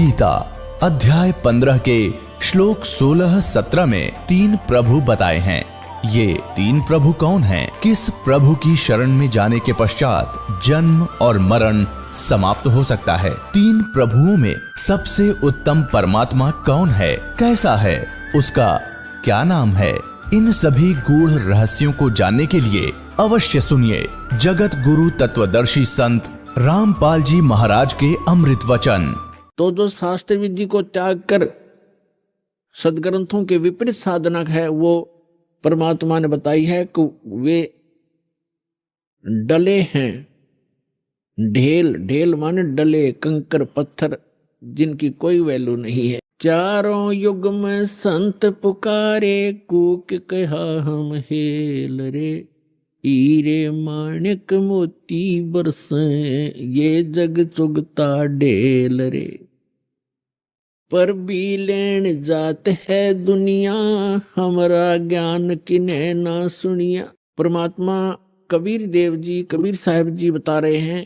गीता अध्याय 15 के श्लोक 16-17 में 3 प्रभु बताए हैं। ये 3 प्रभु कौन हैं? किस प्रभु की शरण में जाने के पश्चात जन्म और मरण समाप्त हो सकता है? 3 प्रभुओं में सबसे उत्तम परमात्मा कौन है? कैसा है? उसका क्या नाम है? इन सभी गूढ़ रहस्यों को जानने के लिए अवश्य सुनिए जगत गुरु तत्वदर्शी संत रामपाल जी महाराज के अमृत वचन। तो जो शास्त्र विधि को त्याग कर सदग्रंथों के विपरीत साधना है, वो परमात्मा ने बताई है कि वे डले हैं। ढेल माने डले, कंकर पत्थर, जिनकी कोई वैल्यू नहीं है। चारों युग में संत पुकारे, कूक कहा हम हेल रे। हीरे माणिक मोती बरसे, ये जग चुगता ढेल रे। पर भी लेन जात है दुनिया, हमारा ज्ञान किन्हे ना सुनिया। परमात्मा कबीर देव जी, कबीर साहब जी बता रहे हैं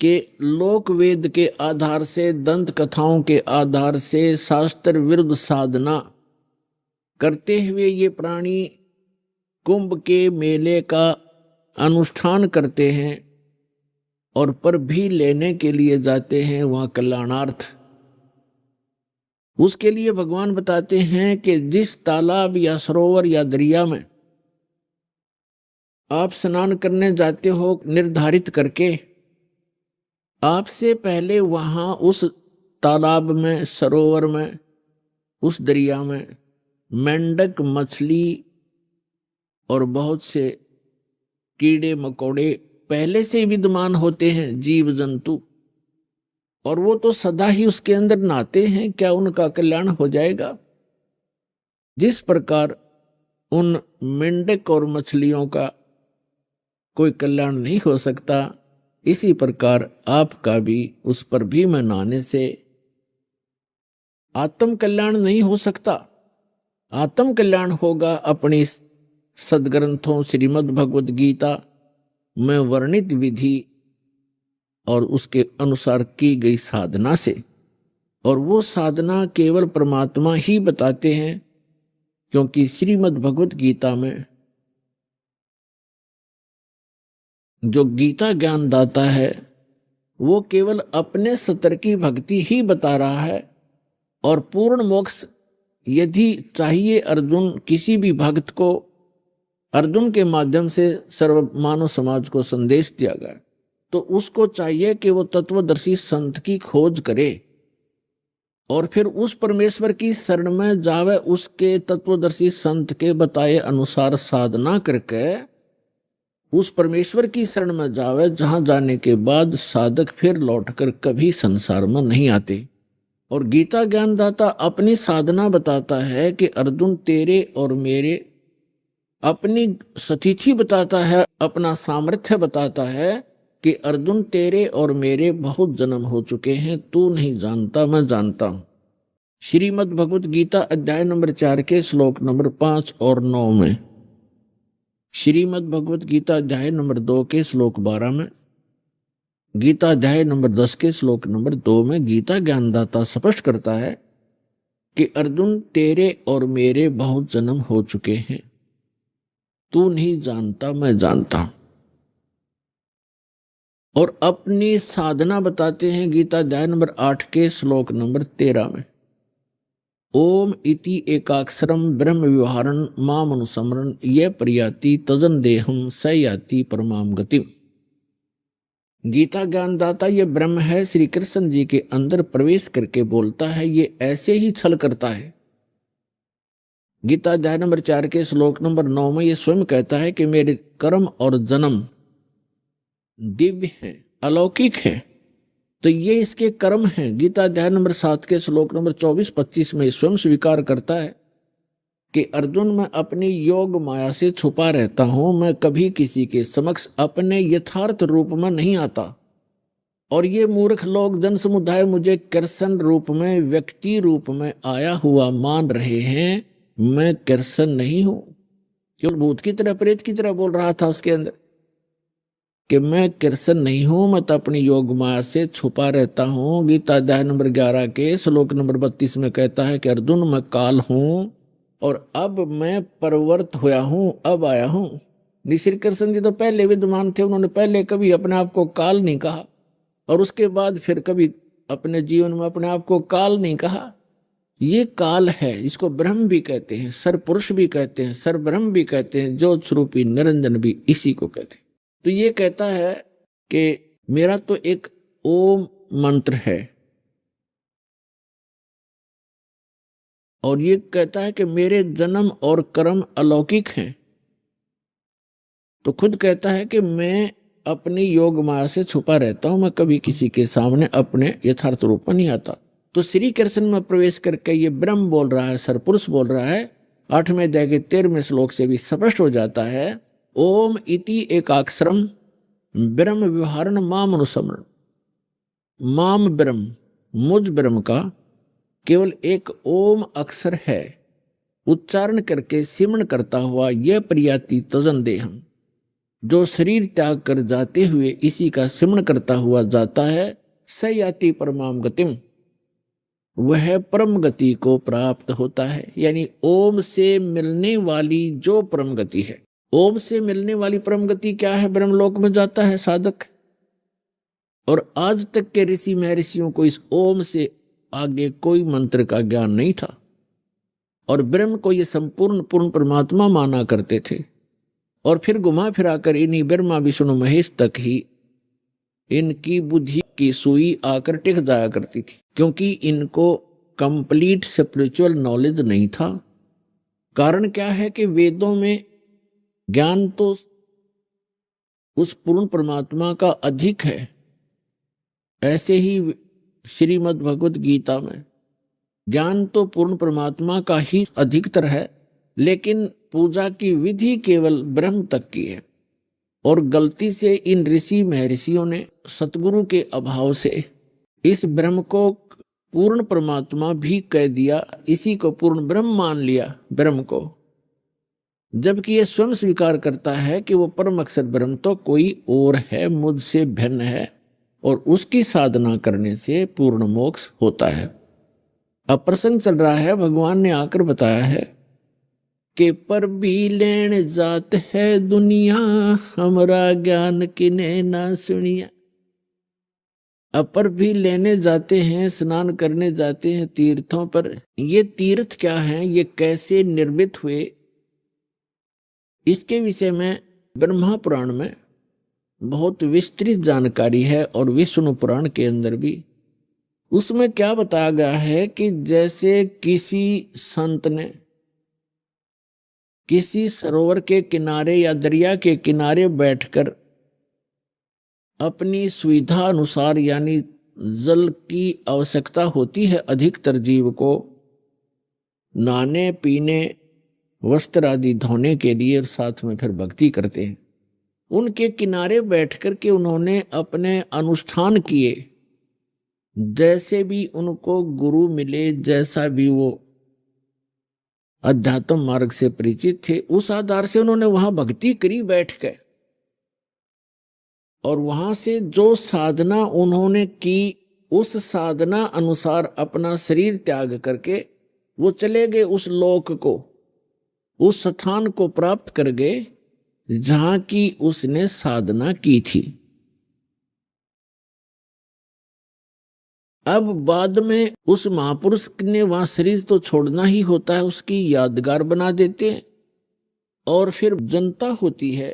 कि लोक वेद के आधार से, दंत कथाओं के आधार से शास्त्र विरुद्ध साधना करते हुए ये प्राणी कुंभ के मेले का अनुष्ठान करते हैं और पर भी लेने के लिए जाते हैं वहां कल्याणार्थ। उसके लिए भगवान बताते हैं कि जिस तालाब या सरोवर या दरिया में आप स्नान करने जाते हो, निर्धारित करके आपसे पहले वहां उस तालाब में, सरोवर में, उस दरिया में मेंढक, मछली और बहुत से कीड़े मकोड़े पहले से विद्यमान होते हैं, जीव जंतु, और वो तो सदा ही उसके अंदर नहाते हैं। क्या उनका कल्याण हो जाएगा? जिस प्रकार उन मेंढक और मछलियों का कोई कल्याण नहीं हो सकता, इसी प्रकार आपका भी उस पर भी में नहाने से आत्म कल्याण नहीं हो सकता। आत्म कल्याण होगा अपनी सदग्रंथों श्रीमद् भगवद गीता में वर्णित विधि और उसके अनुसार की गई साधना से। और वो साधना केवल परमात्मा ही बताते हैं, क्योंकि श्रीमद् भगवद गीता में जो गीता ज्ञान दाता है वो केवल अपने सतर की भक्ति ही बता रहा है। और पूर्ण मोक्ष यदि चाहिए अर्जुन, किसी भी भक्त को अर्जुन के माध्यम से सर्व मानव समाज को संदेश दिया गया, तो उसको चाहिए कि वो तत्वदर्शी संत की खोज करे और फिर उस परमेश्वर की शरण में जावे। उसके तत्वदर्शी संत के बताए अनुसार साधना करके उस परमेश्वर की शरण में जावे, जहां जाने के बाद साधक फिर लौटकर कभी संसार में नहीं आते। और गीता ज्ञानदाता अपनी साधना बताता है कि अर्जुन तेरे और मेरे, अपनी स्थिति बताता है, अपना सामर्थ्य बताता है कि अर्जुन तेरे और मेरे बहुत जन्म हो चुके हैं, तू नहीं जानता, मैं जानता हूं। श्रीमद् भगवद गीता अध्याय नंबर 4 के श्लोक नंबर 5 और 9 में, श्रीमद् भगवद गीता अध्याय नंबर 2 के श्लोक 12 में, गीता अध्याय नंबर 10 के श्लोक नंबर 2 में गीता ज्ञानदाता स्पष्ट करता है कि अर्जुन तेरे और मेरे बहुत जन्म हो चुके हैं, तू नहीं जानता, मैं जानता हूं। और अपनी साधना बताते हैं गीता अध्याय नंबर 8 के श्लोक नंबर 13 में, ओम इति एकाक्षरम ब्रह्म विवहारन माम अनुसमरन ये प्रयाति तजन देहम स याति परमाम गतिम। गीता ज्ञानदाता ये ब्रह्म है, श्री कृष्ण जी के अंदर प्रवेश करके बोलता है, ये ऐसे ही छल करता है। गीता अध्याय नंबर 4 के श्लोक नंबर 9 में ये स्वयं कहता है कि मेरे कर्म और जन्म दिव्य हैं, अलौकिक हैं, तो ये इसके कर्म हैं। गीता अध्याय नंबर 7 के श्लोक नंबर 24-25 में स्वयं स्वीकार करता है कि अर्जुन, मैं अपनी योग माया से छुपा रहता हूं, मैं कभी किसी के समक्ष अपने यथार्थ रूप में नहीं आता। और ये मूर्ख लोग, जन समुदाय, मुझे कृष्ण रूप में, व्यक्ति रूप में आया हुआ मान रहे हैं। मैं कृष्ण नहीं हूं। केवल भूत की तरह, प्रेत की तरह बोल रहा था उसके अंदर। कि मैं कृष्ण नहीं हूं, मैं तो अपनी योग माया से छुपा रहता हूं। गीता अध्याय नंबर 11 के श्लोक नंबर 32 में कहता है कि अर्जुन मैं काल हूं और अब मैं परवर्त हुआ हूं, अब आया हूं। श्री कृष्ण जी तो पहले विद्यमान थे, उन्होंने पहले कभी अपने आप को काल नहीं कहा और उसके बाद फिर कभी अपने जीवन में अपने आप को काल नहीं कहा। ये काल है, इसको ब्रह्म भी कहते हैं, सर पुरुष भी कहते हैं, सर ब्रह्म भी कहते हैं, ज्योत स्वरूपी निरंजन भी इसी को कहते हैं। तो ये कहता है कि मेरा तो एक ओम मंत्र है और ये कहता है कि मेरे जन्म और कर्म अलौकिक हैं। तो खुद कहता है कि मैं अपनी योग माया से छुपा रहता हूं, मैं कभी किसी के सामने अपने यथार्थ रूप में नहीं आता। तो श्री कृष्ण में प्रवेश करके ये ब्रह्म बोल रहा है, सरपुरुष बोल रहा है। 8वें अध्याय के 13वें श्लोक से भी स्पष्ट हो जाता है, ओम इति एकाक्षरम ब्रह्म व्यवहारण माम अनुसमरण। माम ब्रह्म, मुझ ब्रह्म का केवल एक ओम अक्षर है, उच्चारण करके सिमरण करता हुआ यह प्रियाति तजन देहम, जो शरीर त्याग कर जाते हुए इसी का सिमरण करता हुआ जाता है, स याति परमाम गतिम, वह परम गति को प्राप्त होता है। यानी ओम से मिलने वाली जो परम गति है, ओम से मिलने वाली परम गति क्या है? ब्रह्मलोक में जाता है साधक। और आज तक के ऋषि महर्षियों को इस ओम से आगे कोई मंत्र का ज्ञान नहीं था और ब्रह्म को ये संपूर्ण पूर्ण परमात्मा माना करते थे। और फिर घुमा फिराकर इन्हीं ब्रह्मा विष्णु महेश तक ही इनकी बुद्धि की सुई आकर टिक जाया करती थी, क्योंकि इनको कंप्लीट स्पिरिचुअल नॉलेज नहीं था। कारण क्या है कि वेदों में ज्ञान तो उस पूर्ण परमात्मा का अधिक है, ऐसे ही श्रीमद् भगवत गीता में ज्ञान तो पूर्ण परमात्मा का ही अधिकतर है, लेकिन पूजा की विधि केवल ब्रह्म तक की है। और गलती से इन ऋषि महर्षियों ने सतगुरु के अभाव से इस ब्रह्म को पूर्ण परमात्मा भी कह दिया, इसी को पूर्ण ब्रह्म मान लिया ब्रह्म को, जबकि ये स्वयं स्वीकार करता है कि वो परम अक्षर ब्रह्म तो कोई और है, मुझसे भिन्न है, और उसकी साधना करने से पूर्ण मोक्ष होता है। अब प्रसंग चल रहा है, भगवान ने आकर बताया है कि पर भी लेन जात है दुनिया, हमरा ज्ञान किने ना सुनिया। अब पर भी लेने जाते हैं, स्नान करने जाते हैं तीर्थों पर। ये तीर्थ क्या हैं, ये कैसे निर्मित हुए, इसके विषय में ब्रह्मा पुराण में बहुत विस्तृत जानकारी है और विष्णु पुराण के अंदर भी। उसमें क्या बताया गया है कि जैसे किसी संत ने किसी सरोवर के किनारे या दरिया के किनारे बैठकर अपनी सुविधा अनुसार, यानी जल की आवश्यकता होती है अधिकतर जीव को नहाने पीने वस्त्र आदि धोने के लिए, और साथ में फिर भक्ति करते हैं, उनके किनारे बैठकर के उन्होंने अपने अनुष्ठान किए। जैसे भी उनको गुरु मिले, जैसा भी वो अध्यात्म मार्ग से परिचित थे, उस आधार से उन्होंने वहां भक्ति करी बैठ के। और वहां से जो साधना उन्होंने की, उस साधना अनुसार अपना शरीर त्याग करके वो चले गए उस लोक को, उस स्थान को प्राप्त कर गए जहां की उसने साधना की थी। अब बाद में उस महापुरुष ने वहां शरीर तो छोड़ना ही होता है, उसकी यादगार बना देते हैं। और फिर जनता होती है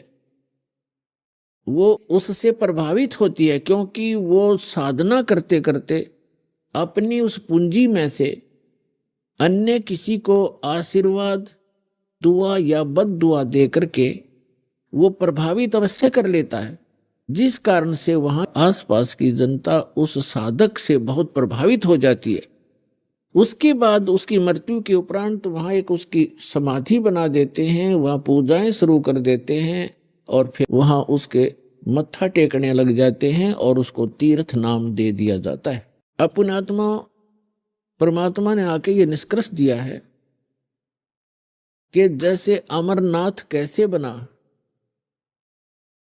वो उससे प्रभावित होती है, क्योंकि वो साधना करते करते अपनी उस पूंजी में से अन्य किसी को आशीर्वाद, दुआ या बद दुआ दे करके वो प्रभावित अवश्य कर लेता है, जिस कारण से वहां आसपास की जनता उस साधक से बहुत प्रभावित हो जाती है। उसके बाद उसकी मृत्यु के उपरांत वहां एक उसकी समाधि बना देते हैं, वहां पूजाएं शुरू कर देते हैं और फिर वहां उसके मत्था टेकने लग जाते हैं और उसको तीर्थ नाम दे दिया जाता है। अपनात्मा परमात्मा ने आके ये निष्कर्ष दिया है कि जैसे अमरनाथ कैसे बना,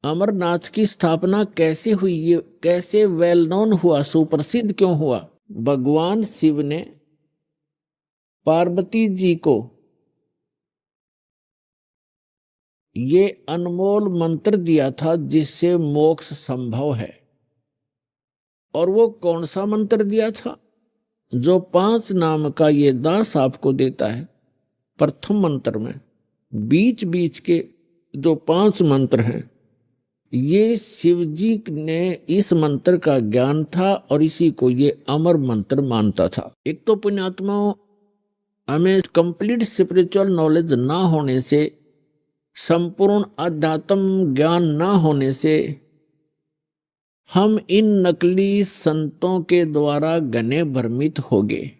अमरनाथ की स्थापना कैसे हुई, ये कैसे वेल नोन हुआ, सुप्रसिद्ध क्यों हुआ? भगवान शिव ने पार्वती जी को ये अनमोल मंत्र दिया था जिससे मोक्ष संभव है। और वो कौन सा मंत्र दिया था? जो 5 नाम का ये दास आपको देता है प्रथम मंत्र में, बीच बीच के जो 5 मंत्र हैं, ये शिव जी ने इस मंत्र का ज्ञान था और इसी को ये अमर मंत्र मानता था। एक तो पुण्यात्माओं, हमें कंप्लीट स्पिरिचुअल नॉलेज ना होने से, संपूर्ण अध्यात्म ज्ञान ना होने से, हम इन नकली संतों के द्वारा घने भ्रमित हो गए।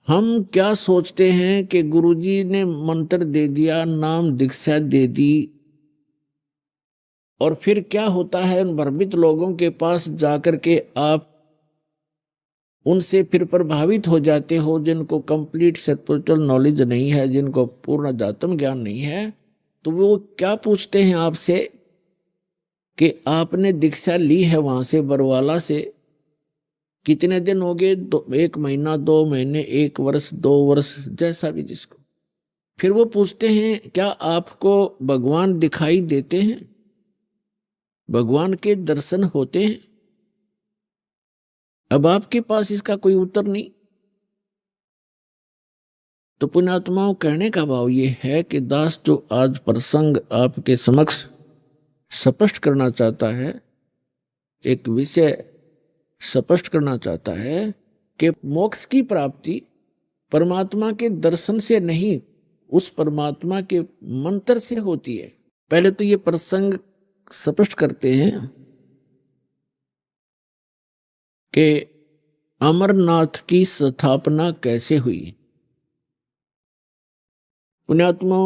हम क्या सोचते हैं कि गुरुजी ने मंत्र दे दिया, नाम दीक्षा दे दी, और फिर क्या होता है, उन भ्रमित लोगों के पास जाकर के आप उनसे फिर प्रभावित हो जाते हो, जिनको कंप्लीट स्पिरिचुअल नॉलेज नहीं है, जिनको पूर्ण अध्यात्म ज्ञान नहीं है। तो वो क्या पूछते हैं आपसे कि आपने दीक्षा ली है वहां से, बरवाला से, कितने दिन हो गए? 1 महीना, 2 महीने, 1 वर्ष, 2 वर्ष, जैसा भी जिसको। फिर वो पूछते हैं क्या आपको भगवान दिखाई देते हैं, भगवान के दर्शन होते हैं? अब आपके पास इसका कोई उत्तर नहीं। तो पुण्यात्माओं, कहने का भाव ये है कि दास जो आज प्रसंग आपके समक्ष स्पष्ट करना चाहता है, एक विषय स्पष्ट करना चाहता है कि मोक्ष की प्राप्ति परमात्मा के दर्शन से नहीं, उस परमात्मा के मंत्र से होती है। पहले तो ये प्रसंग स्पष्ट करते हैं कि अमरनाथ की स्थापना कैसे हुई। पुण्यात्मा,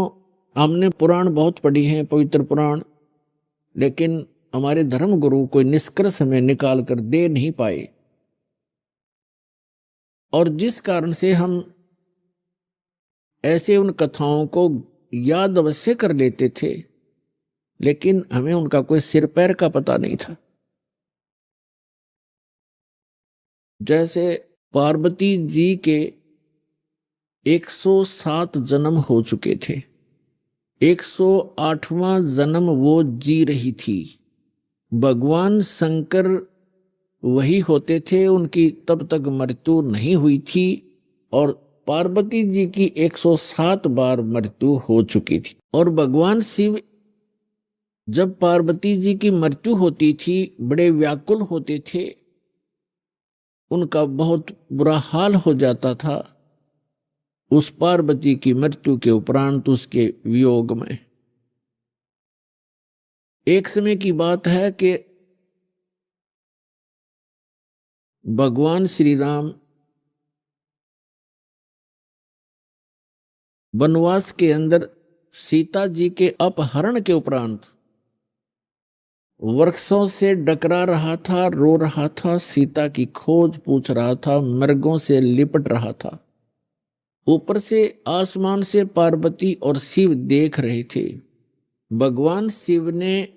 हमने पुराण बहुत पढ़ी हैं, पवित्र पुराण, लेकिन हमारे धर्म गुरु कोई निष्कर्ष हमें निकाल कर दे नहीं पाए, और जिस कारण से हम ऐसे उन कथाओं को याद अवश्य कर लेते थे, लेकिन हमें उनका कोई सिर पैर का पता नहीं था। जैसे पार्वती जी के 107 जन्म हो चुके थे, 108वां जन्म वो जी रही थी। भगवान शंकर वही होते थे, उनकी तब तक मृत्यु नहीं हुई थी, और पार्वती जी की 107 बार मृत्यु हो चुकी थी। और भगवान शिव जब पार्वती जी की मृत्यु होती थी बड़े व्याकुल होते थे, उनका बहुत बुरा हाल हो जाता था उस पार्वती की मृत्यु के उपरांत, उसके वियोग में। एक समय की बात है कि भगवान श्री राम वनवास के अंदर सीता जी के अपहरण के उपरांत वृक्षों से डकरा रहा था, रो रहा था, सीता की खोज पूछ रहा था, मृगों से लिपट रहा था। ऊपर से आसमान से पार्वती और शिव देख रहे थे। भगवान शिव ने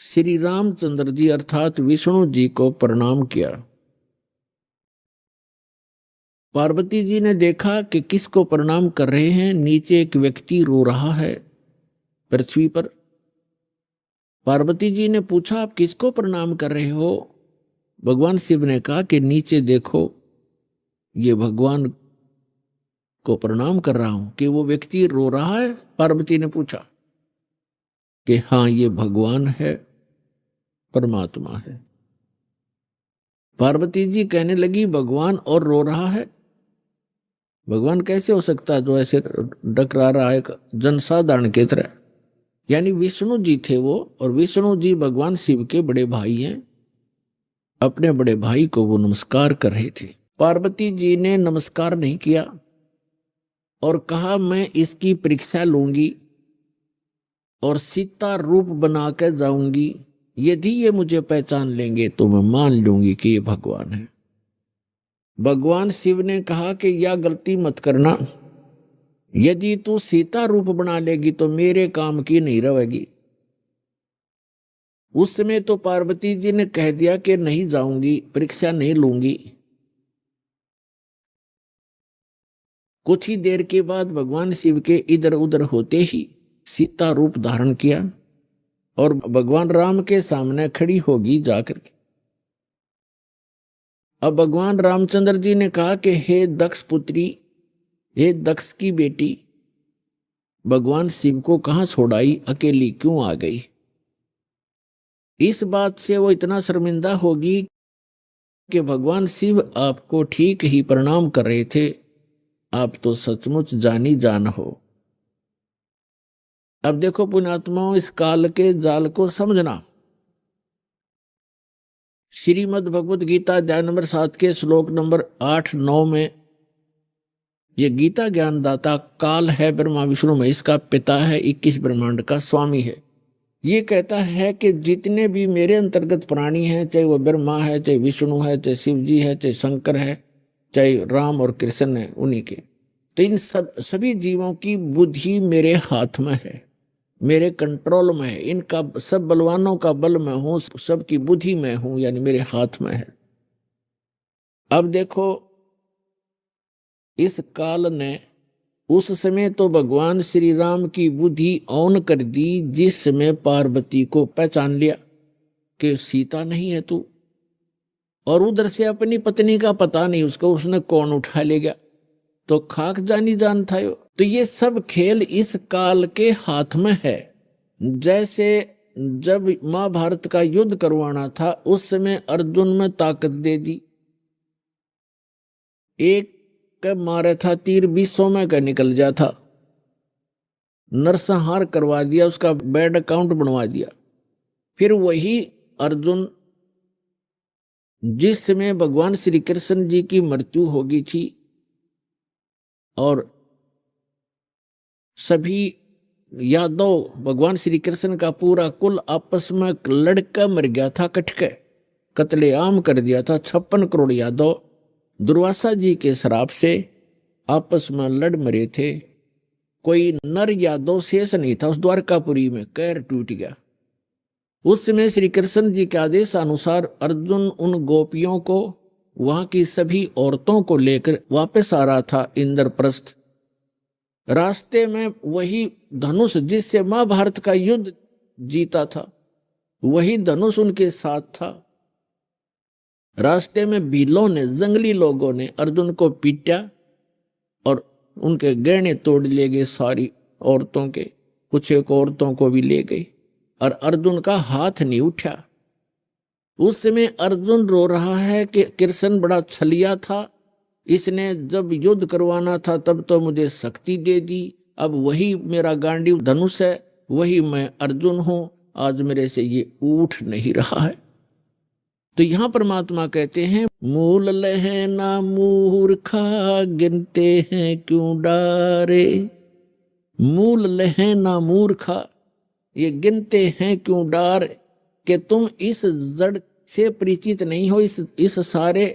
श्री रामचंद्र जी अर्थात विष्णु जी को प्रणाम किया। पार्वती जी ने देखा कि किसको प्रणाम कर रहे हैं, नीचे एक व्यक्ति रो रहा है पृथ्वी पर। पार्वती जी ने पूछा आप किसको प्रणाम कर रहे हो? भगवान शिव ने कहा कि नीचे देखो, ये भगवान को प्रणाम कर रहा हूं। कि वो व्यक्ति रो रहा है? पार्वती ने पूछा कि हाँ, ये भगवान है, परमात्मा है। पार्वती जी कहने लगी भगवान और रो रहा है? भगवान कैसे हो सकता है जो ऐसे डकरा रहा है जनसाधारण की तरह? यानी विष्णु जी थे वो, और विष्णु जी भगवान शिव के बड़े भाई हैं। अपने बड़े भाई को वो नमस्कार कर रहे थे। पार्वती जी ने नमस्कार नहीं किया और कहा मैं इसकी परीक्षा लूंगी और सीता रूप बनाकर जाऊंगी, यदि ये मुझे पहचान लेंगे तो मैं मान लूंगी कि ये भगवान है। भगवान शिव ने कहा कि यह गलती मत करना, यदि तू सीता रूप बना लेगी तो मेरे काम की नहीं रहेगी। उस समय तो पार्वती जी ने कह दिया कि नहीं जाऊंगी, परीक्षा नहीं लूंगी। कुछ ही देर के बाद भगवान शिव के इधर उधर होते ही सीता रूप धारण किया और भगवान राम के सामने खड़ी होगी जाकर के। अब भगवान रामचंद्र जी ने कहा कि हे दक्ष पुत्री, हे दक्ष की बेटी, भगवान शिव को कहां छोड़ाई, अकेली क्यों आ गई। इस बात से वो इतना शर्मिंदा होगी कि भगवान शिव आपको ठीक ही प्रणाम कर रहे थे, आप तो सचमुच जानी जान हो। अब देखो पुण्यात्माओं, इस काल के जाल को समझना। श्रीमद् भगवत गीता अध्याय नंबर 7 के श्लोक नंबर 8-9 में ये गीता ज्ञानदाता काल है, ब्रह्मा विष्णु महेश का पिता है, 21 ब्रह्मांड का स्वामी है। ये कहता है कि जितने भी मेरे अंतर्गत प्राणी हैं, चाहे वो ब्रह्मा है, चाहे विष्णु है, चाहे शिव जी है, चाहे शंकर है, चाहे राम और कृष्ण है, उन्हीं के, तो इन सभी जीवों की बुद्धि मेरे हाथ में है, मेरे कंट्रोल में है। इनका सब बलवानों का बल मैं हूं, सबकी बुद्धि मैं हूं, यानी मेरे हाथ में है। अब देखो, इस काल ने उस समय तो भगवान श्री राम की बुद्धि ऑन कर दी, जिस समय पार्वती को पहचान लिया कि सीता नहीं है तू, और उधर से अपनी पत्नी का पता नहीं उसको, उसने कौन उठा ले गया, तो खाक जानी जान था। तो ये सब खेल इस काल के हाथ में है। जैसे जब महाभारत का युद्ध करवाना था, उस समय अर्जुन में ताकत दे दी, एक का मारा था तीर 20 में का निकल जा था, नरसंहार करवा दिया, उसका बैड अकाउंट बनवा दिया। फिर वही अर्जुन जिस समय भगवान श्री कृष्ण जी की मृत्यु हो गई थी और सभी यादव, भगवान श्री कृष्ण का पूरा कुल आपस में लड़का मर गया था, कटके कत्लेआम कर दिया था। 56 करोड़ यादव दुर्वासा जी के श्राप से आपस में लड़ मरे थे। कोई नर यादव शेष नहीं था उस द्वारकापुरी में, कैर टूट गया। उस समय श्री कृष्ण जी के आदेश अनुसार अर्जुन उन गोपियों को, वहां की सभी औरतों को लेकर वापस आ रहा था इंद्रप्रस्थ। रास्ते में वही धनुष जिससे महाभारत का युद्ध जीता था, वही धनुष उनके साथ था। रास्ते में भीलों ने, जंगली लोगों ने अर्जुन को पीटा और उनके गहने तोड़ ले गए, सारी औरतों के, कुछ एक औरतों को भी ले गई, और अर्जुन का हाथ नहीं उठा। उस समय अर्जुन रो रहा है कि कृष्ण बड़ा छलिया था, इसने जब युद्ध करवाना था तब तो मुझे शक्ति दे दी, अब वही मेरा गांडीव धनुष है, वही मैं अर्जुन हूं, आज मेरे से ये उठ नहीं रहा है। तो यहां परमात्मा कहते हैं, मूल लहे ना मूर्खा, गिनते हैं क्यों डारे। मूल लहे ना मूर्खा, ये गिनते हैं क्यों डार, कि तुम इस जड़ से परिचित नहीं हो। इस सारे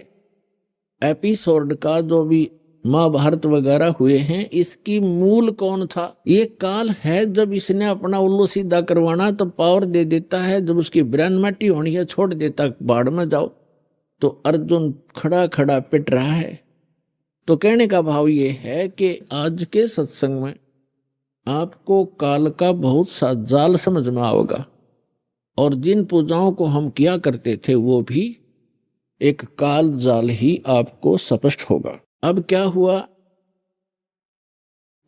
एपिसोड का जो भी महाभारत वगैरह हुए हैं, इसकी मूल कौन था? ये काल है। जब इसने अपना उल्लू सीधा करवाना तो पावर दे देता है, जब उसकी ब्रेन मट्टी होनी है छोड़ देता, बाढ़ में जाओ। तो अर्जुन खड़ा खड़ा पिट रहा है। तो कहने का भाव ये है कि आज के सत्संग में आपको काल का बहुत सा जाल समझ में आओगा, और जिन पूजाओं को हम किया करते थे वो भी एक काल जाल ही आपको स्पष्ट होगा। अब क्या हुआ,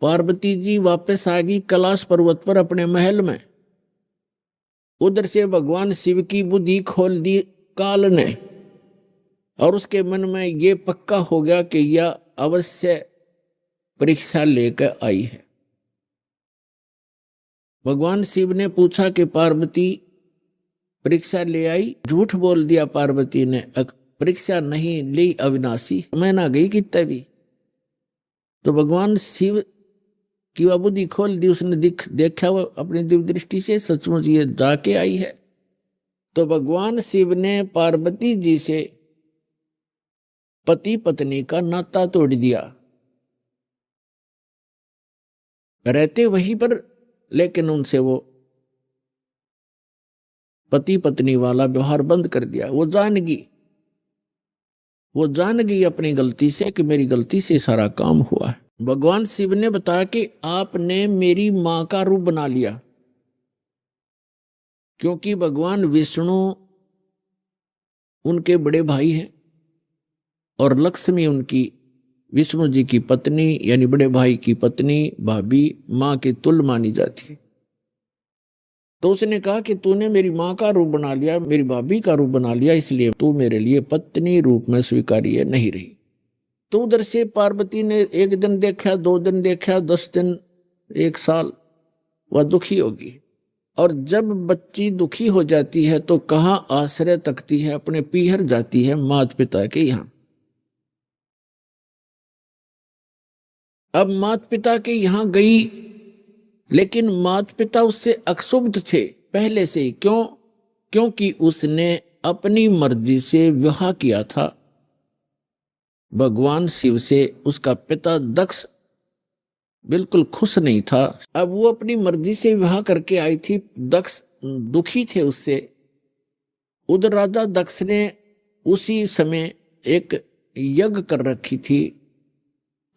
पार्वती जी वापस आ गई कैलाश पर्वत पर अपने महल में। उधर से भगवान शिव की बुद्धि खोल दी काल ने, और उसके मन में ये पक्का हो गया कि यह अवश्य परीक्षा लेकर आई है। भगवान शिव ने पूछा कि पार्वती परीक्षा ले आई? झूठ बोल दिया पार्वती ने, परीक्षा नहीं ली अविनाशी, मैं ना गई कितना भी। तो भगवान शिव की वह बुद्धि खोल दी, उसने देखा वो अपनी दिव्य दृष्टि से, सचमुच ये जाके आई है। तो भगवान शिव ने पार्वती जी से पति पत्नी का नाता तोड़ दिया। रहते वहीं पर, लेकिन उनसे वो पति पत्नी वाला व्यवहार बंद कर दिया। वो जान गई अपनी गलती से कि मेरी गलती से सारा काम हुआ है। भगवान शिव ने बताया कि आपने मेरी मां का रूप बना लिया, क्योंकि भगवान विष्णु उनके बड़े भाई हैं और लक्ष्मी उनकी विष्णु जी की पत्नी यानी बड़े भाई की पत्नी, भाभी, मां के तुल्य मानी जाती है। तो उसने कहा कि तूने मेरी मां का रूप बना लिया, मेरी भाभी का रूप बना लिया, इसलिए तू मेरे लिए पत्नी रूप में स्वीकार्य नहीं रही। तो उधर से पार्वती ने एक दिन देखा, 2 दिन देखा, 10 दिन, 1 साल, वह दुखी होगी। और जब बच्ची दुखी हो जाती है तो कहाँ आश्रय तकती है, अपने पीहर जाती है, माता पिता के यहां। अब माता पिता के यहां गई, लेकिन माता पिता उससे अक्षुब्ध थे पहले से ही। क्यों? क्योंकि उसने अपनी मर्जी से विवाह किया था भगवान शिव से। उसका पिता दक्ष बिल्कुल खुश नहीं था। अब वो अपनी मर्जी से विवाह करके आई थी, दक्ष दुखी थे उससे। उधर राजा दक्ष ने उसी समय एक यज्ञ कर रखी थी,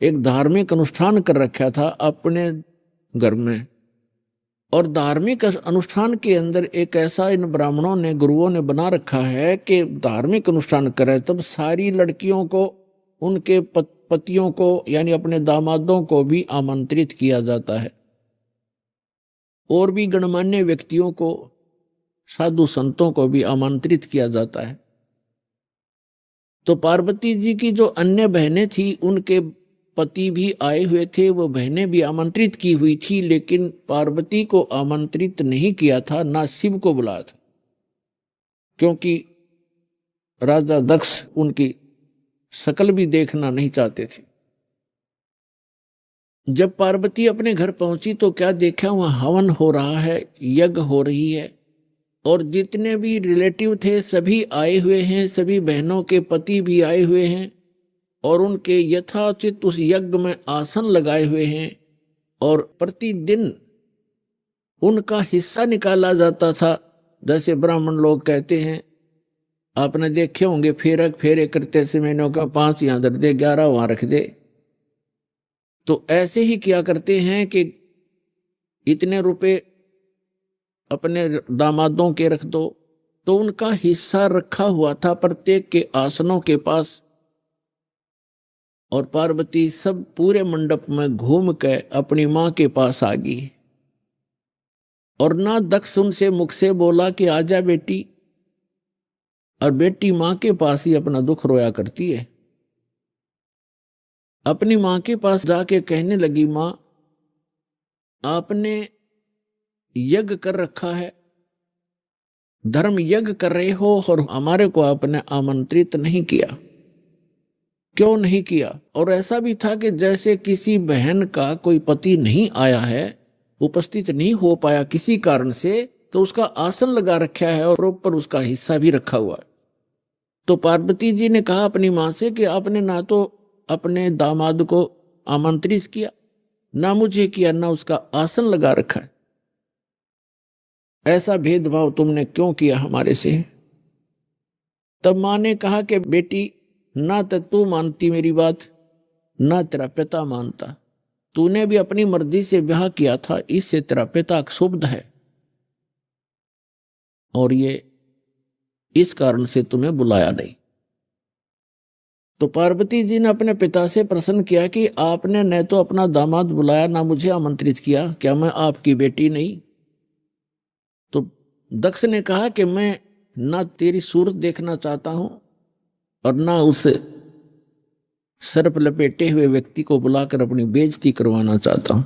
एक धार्मिक अनुष्ठान कर रखा था अपने घर में। और धार्मिक अनुष्ठान के अंदर एक ऐसा इन ब्राह्मणों ने, गुरुओं ने बना रखा है कि धार्मिक अनुष्ठान करे तब सारी लड़कियों को, उनके पतियों को यानी अपने दामादों को भी आमंत्रित किया जाता है, और भी गणमान्य व्यक्तियों को, साधु संतों को भी आमंत्रित किया जाता है। तो पार्वती जी की जो अन्य बहनें थी, उनके पति भी आए हुए थे, वो बहनें भी आमंत्रित की हुई थी, लेकिन पार्वती को आमंत्रित नहीं किया था, ना शिव को बुलाया था, क्योंकि राजा दक्ष उनकी शकल भी देखना नहीं चाहते थे। जब पार्वती अपने घर पहुंची तो क्या देखा, वहां हवन हो रहा है, यज्ञ हो रही है, और जितने भी रिलेटिव थे सभी आए हुए हैं, सभी बहनों के पति भी आए हुए हैं, और उनके यथाचित उस यज्ञ में आसन लगाए हुए हैं, और प्रतिदिन उनका हिस्सा निकाला जाता था। जैसे ब्राह्मण लोग कहते हैं, आपने देखे होंगे, फेरे करते से मैंने कहा 5 यहां धर दे, 11 वहां रख दे। तो ऐसे ही किया करते हैं कि इतने रुपए अपने दामादों के रख दो। तो उनका हिस्सा रखा हुआ था प्रत्येक के आसनों के पास। और पार्वती सब पूरे मंडप में घूम के अपनी मां के पास आ गई, और ना दक्ष उनसे मुख से बोला कि आजा बेटी, और बेटी मां के पास ही अपना दुख रोया करती है। अपनी मां के पास जाके कहने लगी, मां आपने यज्ञ कर रखा है, धर्म यज्ञ कर रहे हो, और हमारे को आपने आमंत्रित नहीं किया। क्यों नहीं किया? और ऐसा भी था कि जैसे किसी बहन का कोई पति नहीं आया है, उपस्थित नहीं हो पाया किसी कारण से, तो उसका आसन लगा रखा है और ऊपर उसका हिस्सा भी रखा हुआ है। तो पार्वती जी ने कहा अपनी मां से कि आपने ना तो अपने दामाद को आमंत्रित किया, ना मुझे किया, ना उसका आसन लगा रखा है। ऐसा भेदभाव तुमने क्यों किया हमारे से? तब मां ने कहा कि बेटी, ना तो तू मानती मेरी बात, ना तेरा पिता मानता। तूने भी अपनी मर्जी से ब्याह किया था, इससे तेरा पिता क्षुब्ध है, और ये इस कारण से तुम्हें बुलाया नहीं। तो पार्वती जी ने अपने पिता से प्रश्न किया कि आपने न तो अपना दामाद बुलाया, ना मुझे आमंत्रित किया, क्या मैं आपकी बेटी नहीं? तो दक्ष ने कहा कि मैं ना तेरी सूरत देखना चाहता हूं, और ना उस सर्प लपेटे हुए व्यक्ति को बुलाकर अपनी बेइज्जती करवाना चाहता हूं।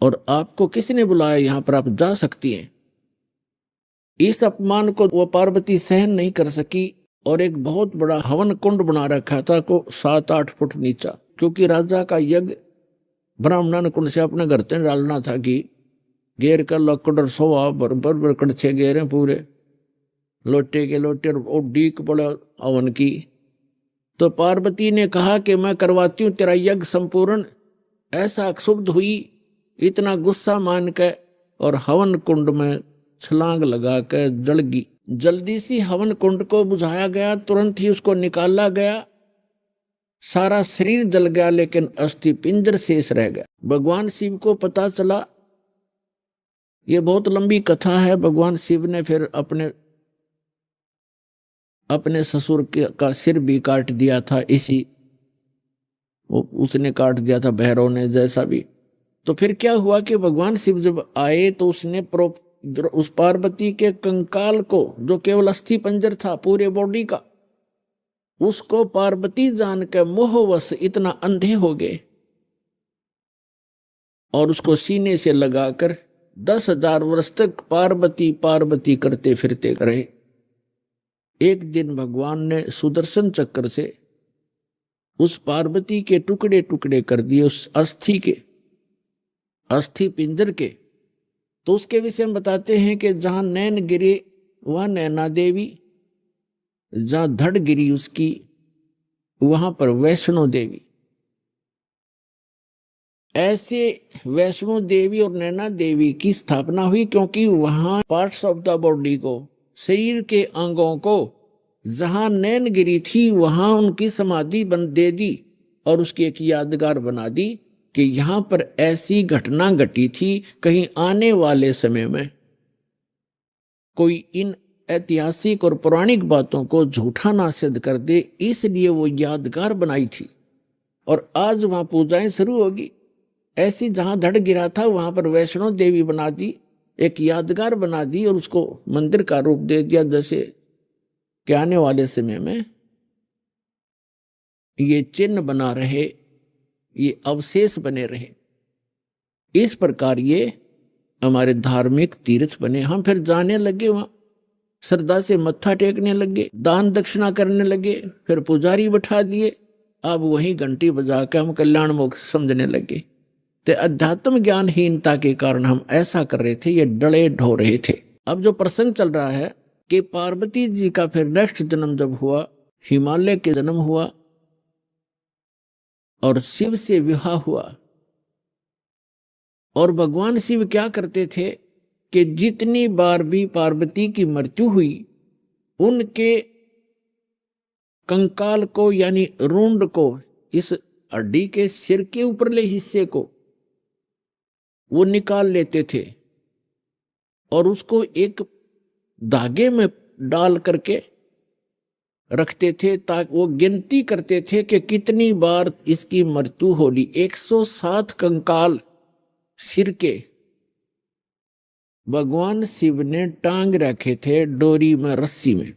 और आपको किसने बुलाया? यहां पर आप जा सकती हैं। इस अपमान को वो पार्वती सहन नहीं कर सकी, और एक बहुत बड़ा हवन कुंड बना रखा था को 7-8 फुट नीचा, क्योंकि राजा का यज्ञ ब्राह्मण कुंड से अपने घर से डालना था कि घेर कर लकड़ सोवा बरबर कड़छे घेरे पूरे लोटे के लोटे, और डीक पड़ा हवन की। तो पार्वती ने कहा कि मैं करवाती हूं तेरा यज्ञ संपूर्ण, ऐसा क्षुब्ध हुई, इतना गुस्सा मान के, और हवन कुंड में छलांग लगा कर जल गई। जल्दी सी हवन कुंड को बुझाया गया, तुरंत ही उसको निकाला गया। सारा शरीर जल गया, लेकिन अस्थि पिंजर शेष रह गया। भगवान शिव को पता चला, ये बहुत लंबी कथा है। भगवान शिव ने फिर अपने ससुर का सिर भी काट दिया था, उसने काट दिया था, भैरव ने, जैसा भी। तो फिर क्या हुआ कि भगवान शिव जब आए तो उसने उस पार्वती के कंकाल को, जो केवल अस्थि पंजर था पूरे बॉडी का, उसको पार्वती जान के मोहवश इतना अंधे हो गए और उसको सीने से लगाकर 10,000 वर्ष तक पार्वती पार्वती करते फिरते रहे। एक दिन भगवान ने सुदर्शन चक्र से उस पार्वती के टुकड़े टुकड़े कर दिए, उस अस्थि पिंजर के। तो उसके विषय में बताते हैं कि जहां नैन गिरे वहां नैना देवी, जहां धड़ गिरी उसकी वहां पर वैष्णो देवी। ऐसे वैष्णो देवी और नैना देवी की स्थापना हुई, क्योंकि वहां पार्ट्स ऑफ द बॉडी को, शरीर के अंगों को, जहां नैन गिरी थी वहां उनकी समाधि दे दी और उसकी एक यादगार बना दी कि यहां पर ऐसी घटना घटी थी, कहीं आने वाले समय में कोई इन ऐतिहासिक और पौराणिक बातों को झूठा ना सिद्ध कर दे, इसलिए वो यादगार बनाई थी। और आज वहां पूजाएं शुरू होगी। ऐसी जहां धड़ गिरा था वहां पर वैष्णो देवी बना दी, एक यादगार बना दी और उसको मंदिर का रूप दे दिया, जैसे कि आने वाले समय में ये चिन्ह बना रहे, ये अवशेष बने रहे। इस प्रकार ये हमारे धार्मिक तीर्थ बने। हम फिर जाने लगे, वहां श्रद्धा से मत्था टेकने लगे, दान दक्षिणा करने लगे, फिर पुजारी बैठा दिए। अब वही घंटी बजा के हम कल्याण मोक्ष समझने लगे। तो अध्यात्म ज्ञानहीनता के कारण हम ऐसा कर रहे थे, ये डले ढो रहे थे। अब जो प्रसंग चल रहा है कि पार्वती जी का फिर नेक्स्ट जन्म जब हुआ, हिमालय के जन्म हुआ और शिव से विवाह हुआ। और भगवान शिव क्या करते थे कि जितनी बार भी पार्वती की मृत्यु हुई, उनके कंकाल को यानी रूंड को, इस हड्डी के सिर के ऊपरले हिस्से को वो निकाल लेते थे और उसको एक धागे में डाल करके रखते थे, ताकि वो गिनती करते थे कि कितनी बार इसकी मृत्यु होगी। 107 कंकाल सिर के भगवान शिव ने टांग रखे थे डोरी में, रस्सी में।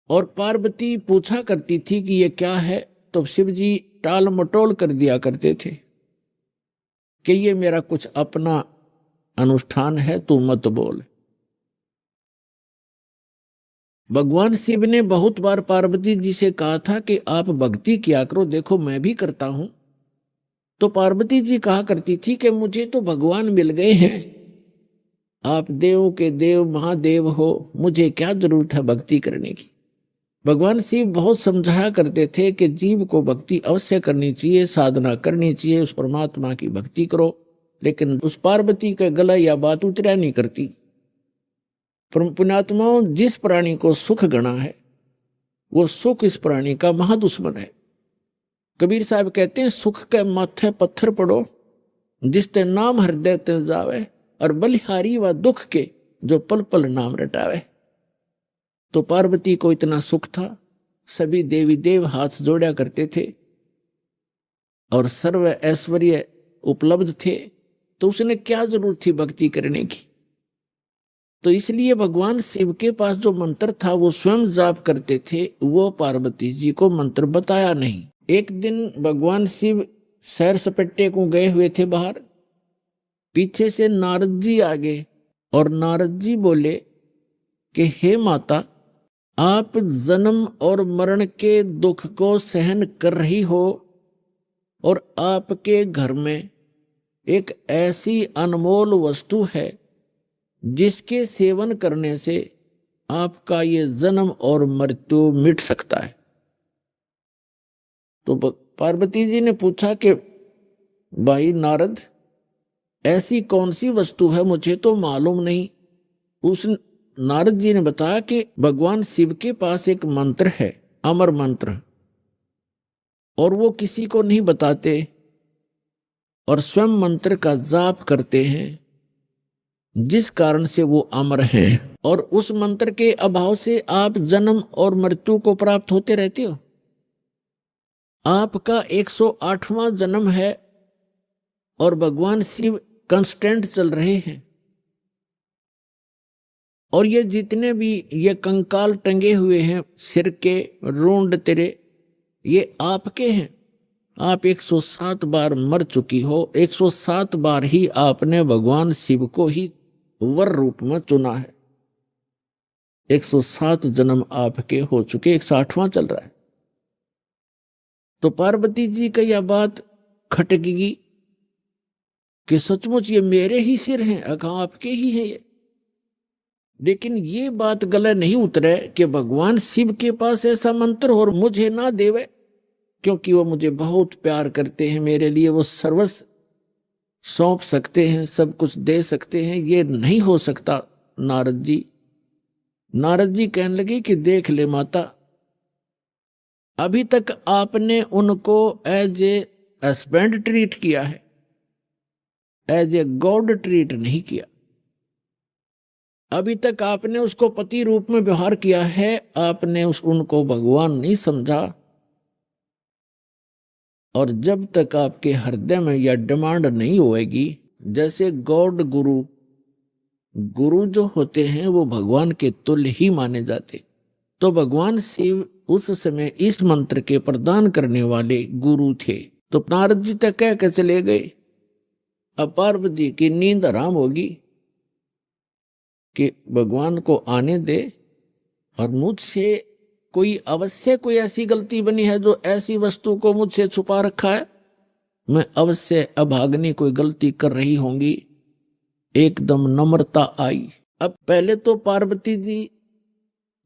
और पार्वती पूछा करती थी कि ये क्या है, तो शिव जी टाल मटोल कर दिया करते थे कि ये मेरा कुछ अपना अनुष्ठान है, तू मत बोल। भगवान शिव ने बहुत बार पार्वती जी से कहा था कि आप भक्ति किया करो, देखो मैं भी करता हूं। तो पार्वती जी कहा करती थी कि मुझे तो भगवान मिल गए हैं, आप देवों के देव महादेव हो, मुझे क्या जरूरत है भक्ति करने की। भगवान शिव बहुत समझाया करते थे कि जीव को भक्ति अवश्य करनी चाहिए, साधना करनी चाहिए, उस परमात्मा की भक्ति करो। लेकिन उस पार्वती का गला या बात उतरा नहीं करती। पुण्यात्माओं, जिस प्राणी को सुख गणा है वो सुख इस प्राणी का महादुश्मन है। कबीर साहब कहते हैं, सुख के माथे पत्थर पड़ो जिसते नाम हृदय ते जावे, और बलिहारी व दुख के जो पल पल नाम रटावे। तो पार्वती को इतना सुख था, सभी देवी देव हाथ जोड़ा करते थे और सर्व ऐश्वर्य उपलब्ध थे, तो उसने क्या जरूरत थी भक्ति करने की। तो इसलिए भगवान शिव के पास जो मंत्र था वो स्वयं जाप करते थे, वो पार्वती जी को मंत्र बताया नहीं। एक दिन भगवान शिव सैर सपट्टे को गए हुए थे बाहर, पीछे से नारद जी आ गए और नारद जी बोले कि हे माता, आप जन्म और मरण के दुख को सहन कर रही हो और आपके घर में एक ऐसी अनमोल वस्तु है जिसके सेवन करने से आपका ये जन्म और मृत्यु मिट सकता है। तो पार्वती जी ने पूछा कि भाई नारद, ऐसी कौन सी वस्तु है, मुझे तो मालूम नहीं। उस नारद जी ने बताया कि भगवान शिव के पास एक मंत्र है, अमर मंत्र, और वो किसी को नहीं बताते और स्वयं मंत्र का जाप करते हैं, जिस कारण से वो अमर हैं। और उस मंत्र के अभाव से आप जन्म और मृत्यु को प्राप्त होते रहते हो। आपका 108वां जन्म है और भगवान शिव कांस्टेंट चल रहे हैं। और ये जितने भी ये कंकाल टंगे हुए हैं सिर के, रूंड तेरे, ये आपके हैं। आप 107 बार मर चुकी हो, 107 बार ही आपने भगवान शिव को ही वर रूप में चुना है। 107 जन्म आपके हो चुके, 108वां चल रहा है। तो पार्वती जी का यह बात खटकेगी कि सचमुच ये मेरे ही सिर हैं, अगर आपके ही हैं ये। लेकिन ये बात गले नहीं उतरे कि भगवान शिव के पास ऐसा मंत्र और मुझे ना देवे, क्योंकि वो मुझे बहुत प्यार करते हैं, मेरे लिए वो सर्वस्व सौंप सकते हैं, सब कुछ दे सकते हैं। ये नहीं हो सकता नारद जी। नारद जी कहने लगे कि देख ले माता, अभी तक आपने उनको एज ए हस्बैंड ट्रीट किया है, एज ए गॉड ट्रीट नहीं किया। अभी तक आपने उसको पति रूप में व्यवहार किया है, आपने उनको भगवान नहीं समझा। और जब तक आपके हृदय में यह डिमांड नहीं होएगी, जैसे गॉड गुरु, गुरु जो होते हैं वो भगवान के तुल्य ही माने जाते, तो भगवान शिव उस समय इस मंत्र के प्रदान करने वाले गुरु थे। तो नारद जी तक कह के चले गए। अब पार्वती की नींद हराम होगी कि भगवान को आने दे, और मुझसे कोई अवश्य कोई ऐसी गलती बनी है जो ऐसी वस्तु को मुझसे छुपा रखा है, मैं अवश्य अभाग्नि कोई गलती कर रही होंगी। एकदम नम्रता आई। अब पहले तो पार्वती जी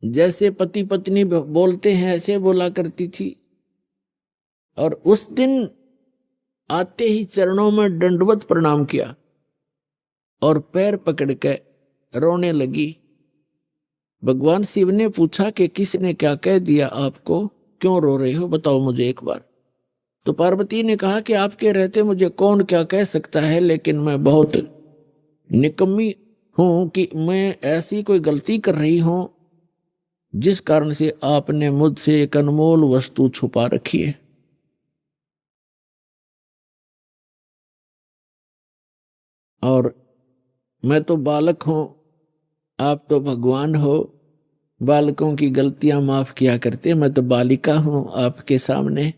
जैसे पति पत्नी बोलते हैं ऐसे बोला करती थी, और उस दिन आते ही चरणों में दंडवत प्रणाम किया और पैर पकड़ के रोने लगी। भगवान शिव ने पूछा कि किसने क्या कह दिया आपको, क्यों रो रहे हो, बताओ मुझे एक बार। तो पार्वती ने कहा कि आपके रहते मुझे कौन क्या कह सकता है, लेकिन मैं बहुत निकम्मी हूं कि मैं ऐसी कोई गलती कर रही हूं जिस कारण से आपने मुझसे एक अनमोल वस्तु छुपा रखी है। और मैं तो बालक हूं, आप तो भगवान हो, बालकों की गलतियां माफ किया करते, मैं तो बालिका हूं आपके सामने,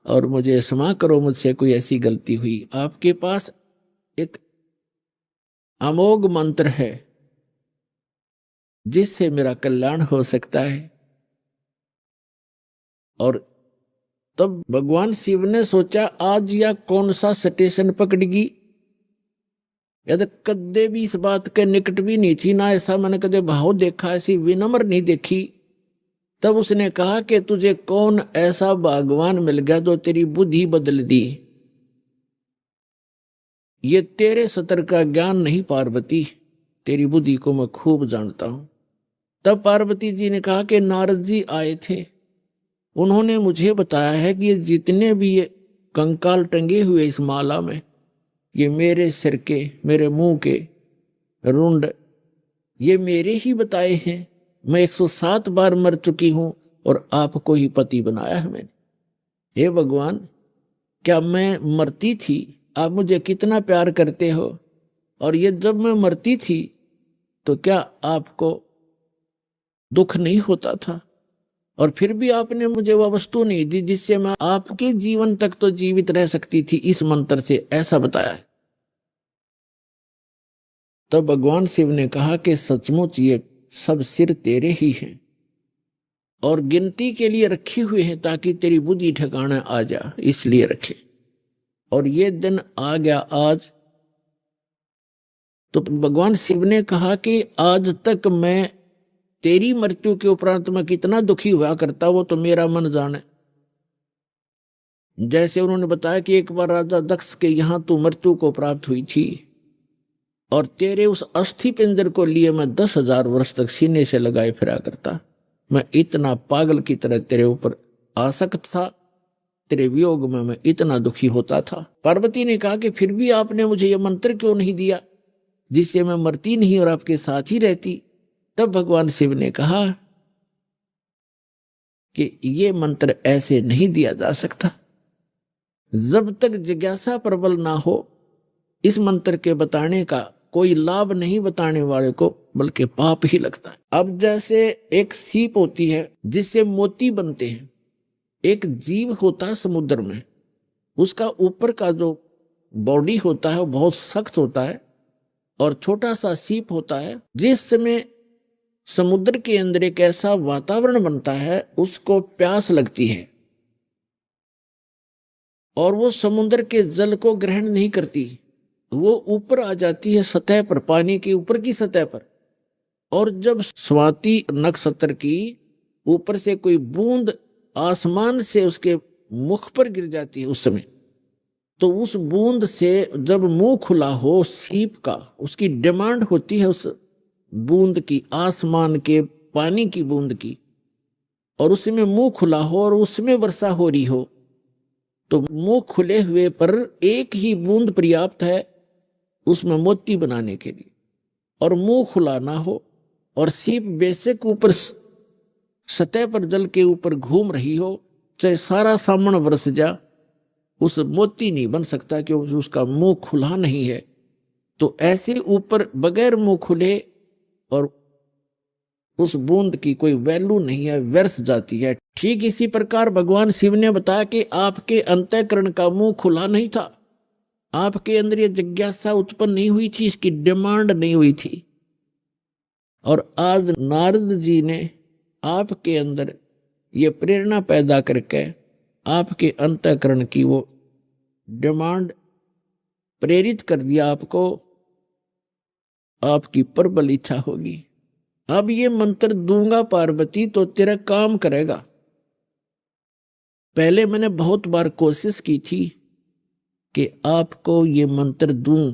और मुझे क्षमा करो, मुझसे कोई ऐसी गलती हुई। आपके पास एक अमोघ मंत्र है जिससे मेरा कल्याण हो सकता है। और तब भगवान शिव ने सोचा आज या कौन सा स्टेशन पकड़ेगी, या तो कदे भी इस बात के निकट भी नहीं थी, ना ऐसा मैंने कदे भाव देखा, ऐसी विनम्र नहीं देखी। तब उसने कहा कि तुझे कौन ऐसा भगवान मिल गया जो तेरी बुद्धि बदल दी। ये तेरे सतर का ज्ञान नहीं पार्वती, तेरी बुद्धि को मैं खूब जानता हूं। तब पार्वती जी ने कहा कि नारद जी आए थे, उन्होंने मुझे बताया है कि ये जितने भी ये कंकाल टंगे हुए इस माला में, ये मेरे सिर के, मेरे मुंह के रुंड, ये मेरे ही बताए हैं। मैं 107 बार मर चुकी हूं और आपको ही पति बनाया है मैंने। हे भगवान, क्या मैं मरती थी, आप मुझे कितना प्यार करते हो, और ये जब मैं मरती थी तो क्या आपको दुख नहीं होता था, और फिर भी आपने मुझे वह वस्तु नहीं दी जिससे मैं आपके जीवन तक तो जीवित रह सकती थी, इस मंत्र से, ऐसा बताया है। तब भगवान शिव ने कहा कि सचमुच ये सब सिर तेरे ही हैं और गिनती के लिए रखे हुए हैं ताकि तेरी बुद्धि ठिकाना आ जा, इसलिए रखे। और ये दिन आ गया आज। तो भगवान शिव ने कहा कि आज तक मैं तेरी मृत्यु के उपरांत मैं कितना दुखी हुआ करता, वो तो मेरा मन जाने। जैसे उन्होंने बताया कि एक बार राजा दक्ष के यहां तू मृत्यु को प्राप्त हुई थी और तेरे उस अस्थि पिंजर को लिए मैं 10,000 वर्ष तक सीने से लगाए फिरा करता। मैं इतना पागल की तरह तेरे ऊपर आसक्त था, तेरे वियोग में मैं इतना दुखी होता था। पार्वती ने कहा कि फिर भी आपने मुझे यह मंत्र क्यों नहीं दिया जिससे मैं मरती नहीं और आपके साथ ही रहती। तब भगवान शिव ने कहा कि ये मंत्र ऐसे नहीं दिया जा सकता। जब तक जिज्ञासा प्रबल ना हो इस मंत्र के बताने का कोई लाभ नहीं बताने वाले को, बल्कि पाप ही लगता है। अब जैसे एक सीप होती है जिससे मोती बनते हैं, एक जीव होता है समुद्र में, उसका ऊपर का जो बॉडी होता है वो बहुत सख्त होता है और छोटा सा सीप होता है। जिस समय समुद्र के अंदर एक ऐसा वातावरण बनता है उसको प्यास लगती है और वो समुद्र के जल को ग्रहण नहीं करती, वो ऊपर आ जाती है सतह पर, पानी के ऊपर की सतह पर। और जब स्वाति नक्षत्र की ऊपर से कोई बूंद आसमान से उसके मुख पर गिर जाती है उस समय, तो उस बूंद से जब मुंह खुला हो सीप का, उसकी डिमांड होती है उस बूंद की, आसमान के पानी की बूंद की, और उसमें मुंह खुला हो और उसमें वर्षा हो रही हो, तो मुंह खुले हुए पर एक ही बूंद पर्याप्त है उसमें मोती बनाने के लिए, और मुंह खुला ना हो और सीप बेशक ऊपर सतह पर जल के ऊपर घूम रही हो, चाहे सारा सामन बरस जा, उस मोती नहीं बन सकता क्योंकि उसका मुंह खुला नहीं है। तो ऐसे ऊपर बगैर मुंह खुले और उस बूंद की कोई वैल्यू नहीं है, व्यर्थ जाती है। ठीक इसी प्रकार भगवान शिव ने बताया कि आपके अंतःकरण का मुंह खुला नहीं था, आपके अंदर ये जिज्ञासा उत्पन्न नहीं हुई थी, इसकी डिमांड नहीं हुई थी। और आज नारद जी ने आपके अंदर ये प्रेरणा पैदा करके आपके अंतःकरण की वो डिमांड प्रेरित कर दिया, आपको आपकी प्रबल इच्छा होगी। अब ये मंत्र दूंगा पार्वती तो तेरा काम करेगा। पहले मैंने बहुत बार कोशिश की थी कि आपको ये मंत्र दूं,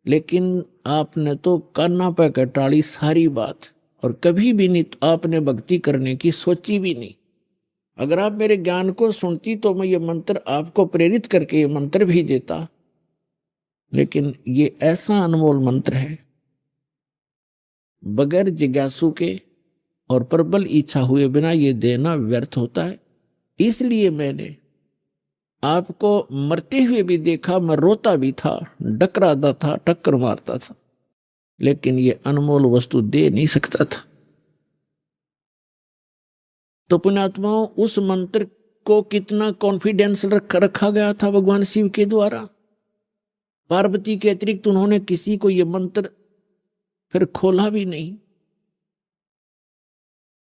लेकिन आपने तो कान्ना पे कटाड़ी सारी बात, और कभी भी नहीं आपने भक्ति करने की सोची भी नहीं। अगर आप मेरे ज्ञान को सुनती तो मैं ये मंत्र आपको प्रेरित करके ये मंत्र भी देता, लेकिन ये ऐसा अनमोल मंत्र है, बगैर जिज्ञासु के और प्रबल इच्छा हुए बिना ये देना व्यर्थ होता है। इसलिए मैंने आपको मरते हुए भी देखा, मैं रोता भी था, डकराता था, टक्कर मारता था, लेकिन ये अनमोल वस्तु दे नहीं सकता था। तो पुण्यात्माओं, उस मंत्र को कितना कॉन्फिडेंस रखा गया था भगवान शिव के द्वारा। पार्वती के अतिरिक्त उन्होंने किसी को यह मंत्र फिर खोला भी नहीं।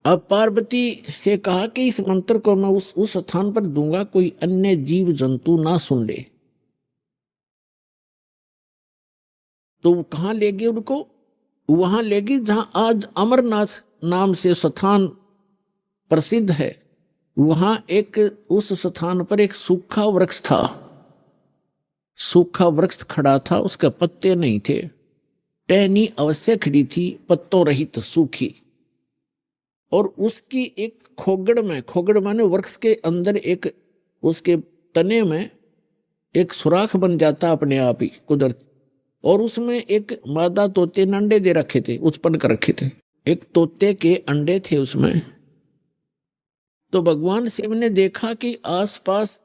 अब पार्वती से कहा कि इस मंत्र को मैं उस स्थान पर दूंगा, कोई अन्य जीव जंतु ना सुन ले। तो वो कहां ले गए उनको? वहां ले गए जहां आज अमरनाथ नाम से स्थान प्रसिद्ध है। वहां एक उस स्थान पर एक सूखा वृक्ष था, सूखा वृक्ष खड़ा था, उसके पत्ते नहीं थे, टहनी अवश्य खड़ी थी, पत्तों रहित सूखी, और उसकी एक खोगड़ माने वृक्ष के अंदर एक उसके तने में एक सुराख बन जाता अपने आप ही कुदरत, और उसमें एक मादा तोते ने अंडे दे रखे थे, उत्पन्न कर रखे थे, एक तोते के अंडे थे उसमें। तो भगवान शिव ने देखा कि आसपास,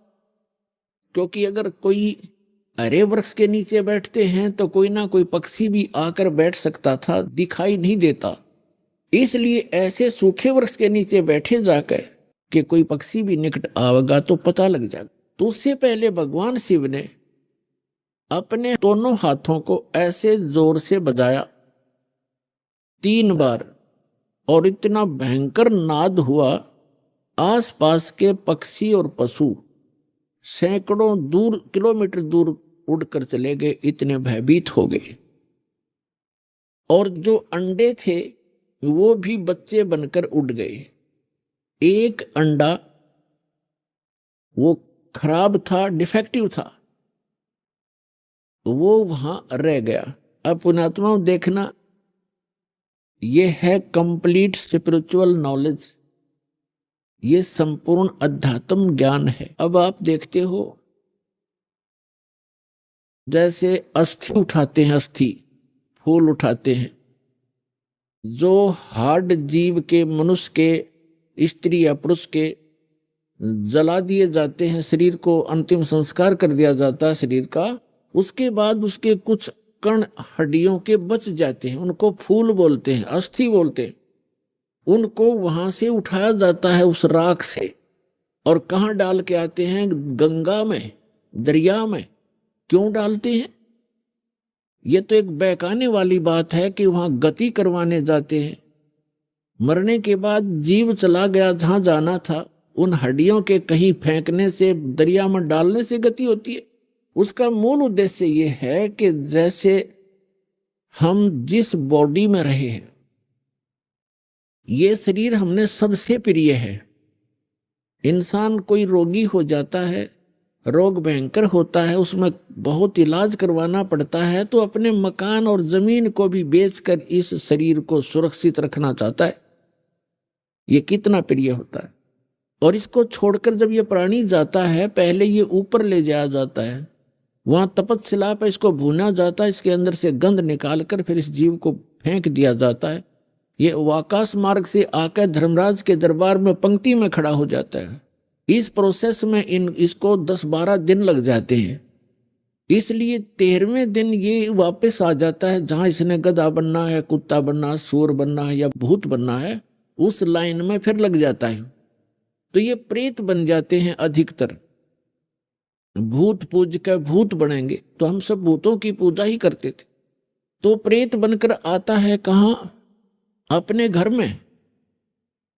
क्योंकि अगर कोई हरे वृक्ष के नीचे बैठते हैं तो कोई ना कोई पक्षी भी आकर बैठ सकता था, दिखाई नहीं देता, इसलिए ऐसे सूखे वृक्ष के नीचे बैठे जाकर कि कोई पक्षी भी निकट आवेगा तो पता लग जाएगा। तो उससे पहले भगवान शिव ने अपने दोनों हाथों को ऐसे जोर से बजाया 3 बार, और इतना भयंकर नाद हुआ, आसपास के पक्षी और पशु सैकड़ों किलोमीटर दूर उड़कर चले गए, इतने भयभीत हो गए। और जो अंडे थे वो भी बच्चे बनकर उड़ गए। एक अंडा वो खराब था, डिफेक्टिव था, वो वहां रह गया। अब पुण्यात्मा देखना, ये है कंप्लीट स्पिरिचुअल नॉलेज, ये संपूर्ण अध्यात्म ज्ञान है। अब आप देखते हो जैसे अस्थि उठाते हैं, अस्थि फूल उठाते हैं, जो हार्ड जीव के, मनुष्य के, स्त्री या पुरुष के जला दिए जाते हैं, शरीर को अंतिम संस्कार कर दिया जाता है शरीर का, उसके बाद उसके कुछ कण हड्डियों के बच जाते हैं, उनको फूल बोलते हैं, अस्थि बोलते हैं। उनको वहां से उठाया जाता है उस राख से, और कहाँ डाल के आते हैं? गंगा में, दरिया में। क्यों डालते हैं? ये तो एक बहकाने वाली बात है कि वहां गति करवाने जाते हैं। मरने के बाद जीव चला गया जहां जाना था, उन हड्डियों के कहीं फेंकने से, दरिया में डालने से गति होती है। उसका मूल उद्देश्य ये है कि जैसे हम जिस बॉडी में रहे हैं, ये शरीर हमने सबसे प्रिय है। इंसान कोई रोगी हो जाता है, रोग भयंकर होता है, उसमें बहुत इलाज करवाना पड़ता है, तो अपने मकान और जमीन को भी बेचकर इस शरीर को सुरक्षित रखना चाहता है। ये कितना प्रिय होता है। और इसको छोड़कर जब ये प्राणी जाता है, पहले ये ऊपर ले जाया जाता है, वहां तपस्शिला पर इसको भूना जाता है, इसके अंदर से गंध निकालकर फिर इस जीव को फेंक दिया जाता है। ये आकाश मार्ग से आकर धर्मराज के दरबार में पंक्ति में खड़ा हो जाता है। इस प्रोसेस में इसको 10-12 दिन लग जाते हैं। इसलिए 13वें दिन ये वापस आ जाता है जहां इसने गधा बनना है, कुत्ता बनना, सूर बनना है या भूत बनना है, उस लाइन में फिर लग जाता है। तो ये प्रेत बन जाते हैं अधिकतर। भूत पूज कर भूत बनेंगे, तो हम सब भूतों की पूजा ही करते थे। तो प्रेत बनकर आता है कहाँ? अपने घर में।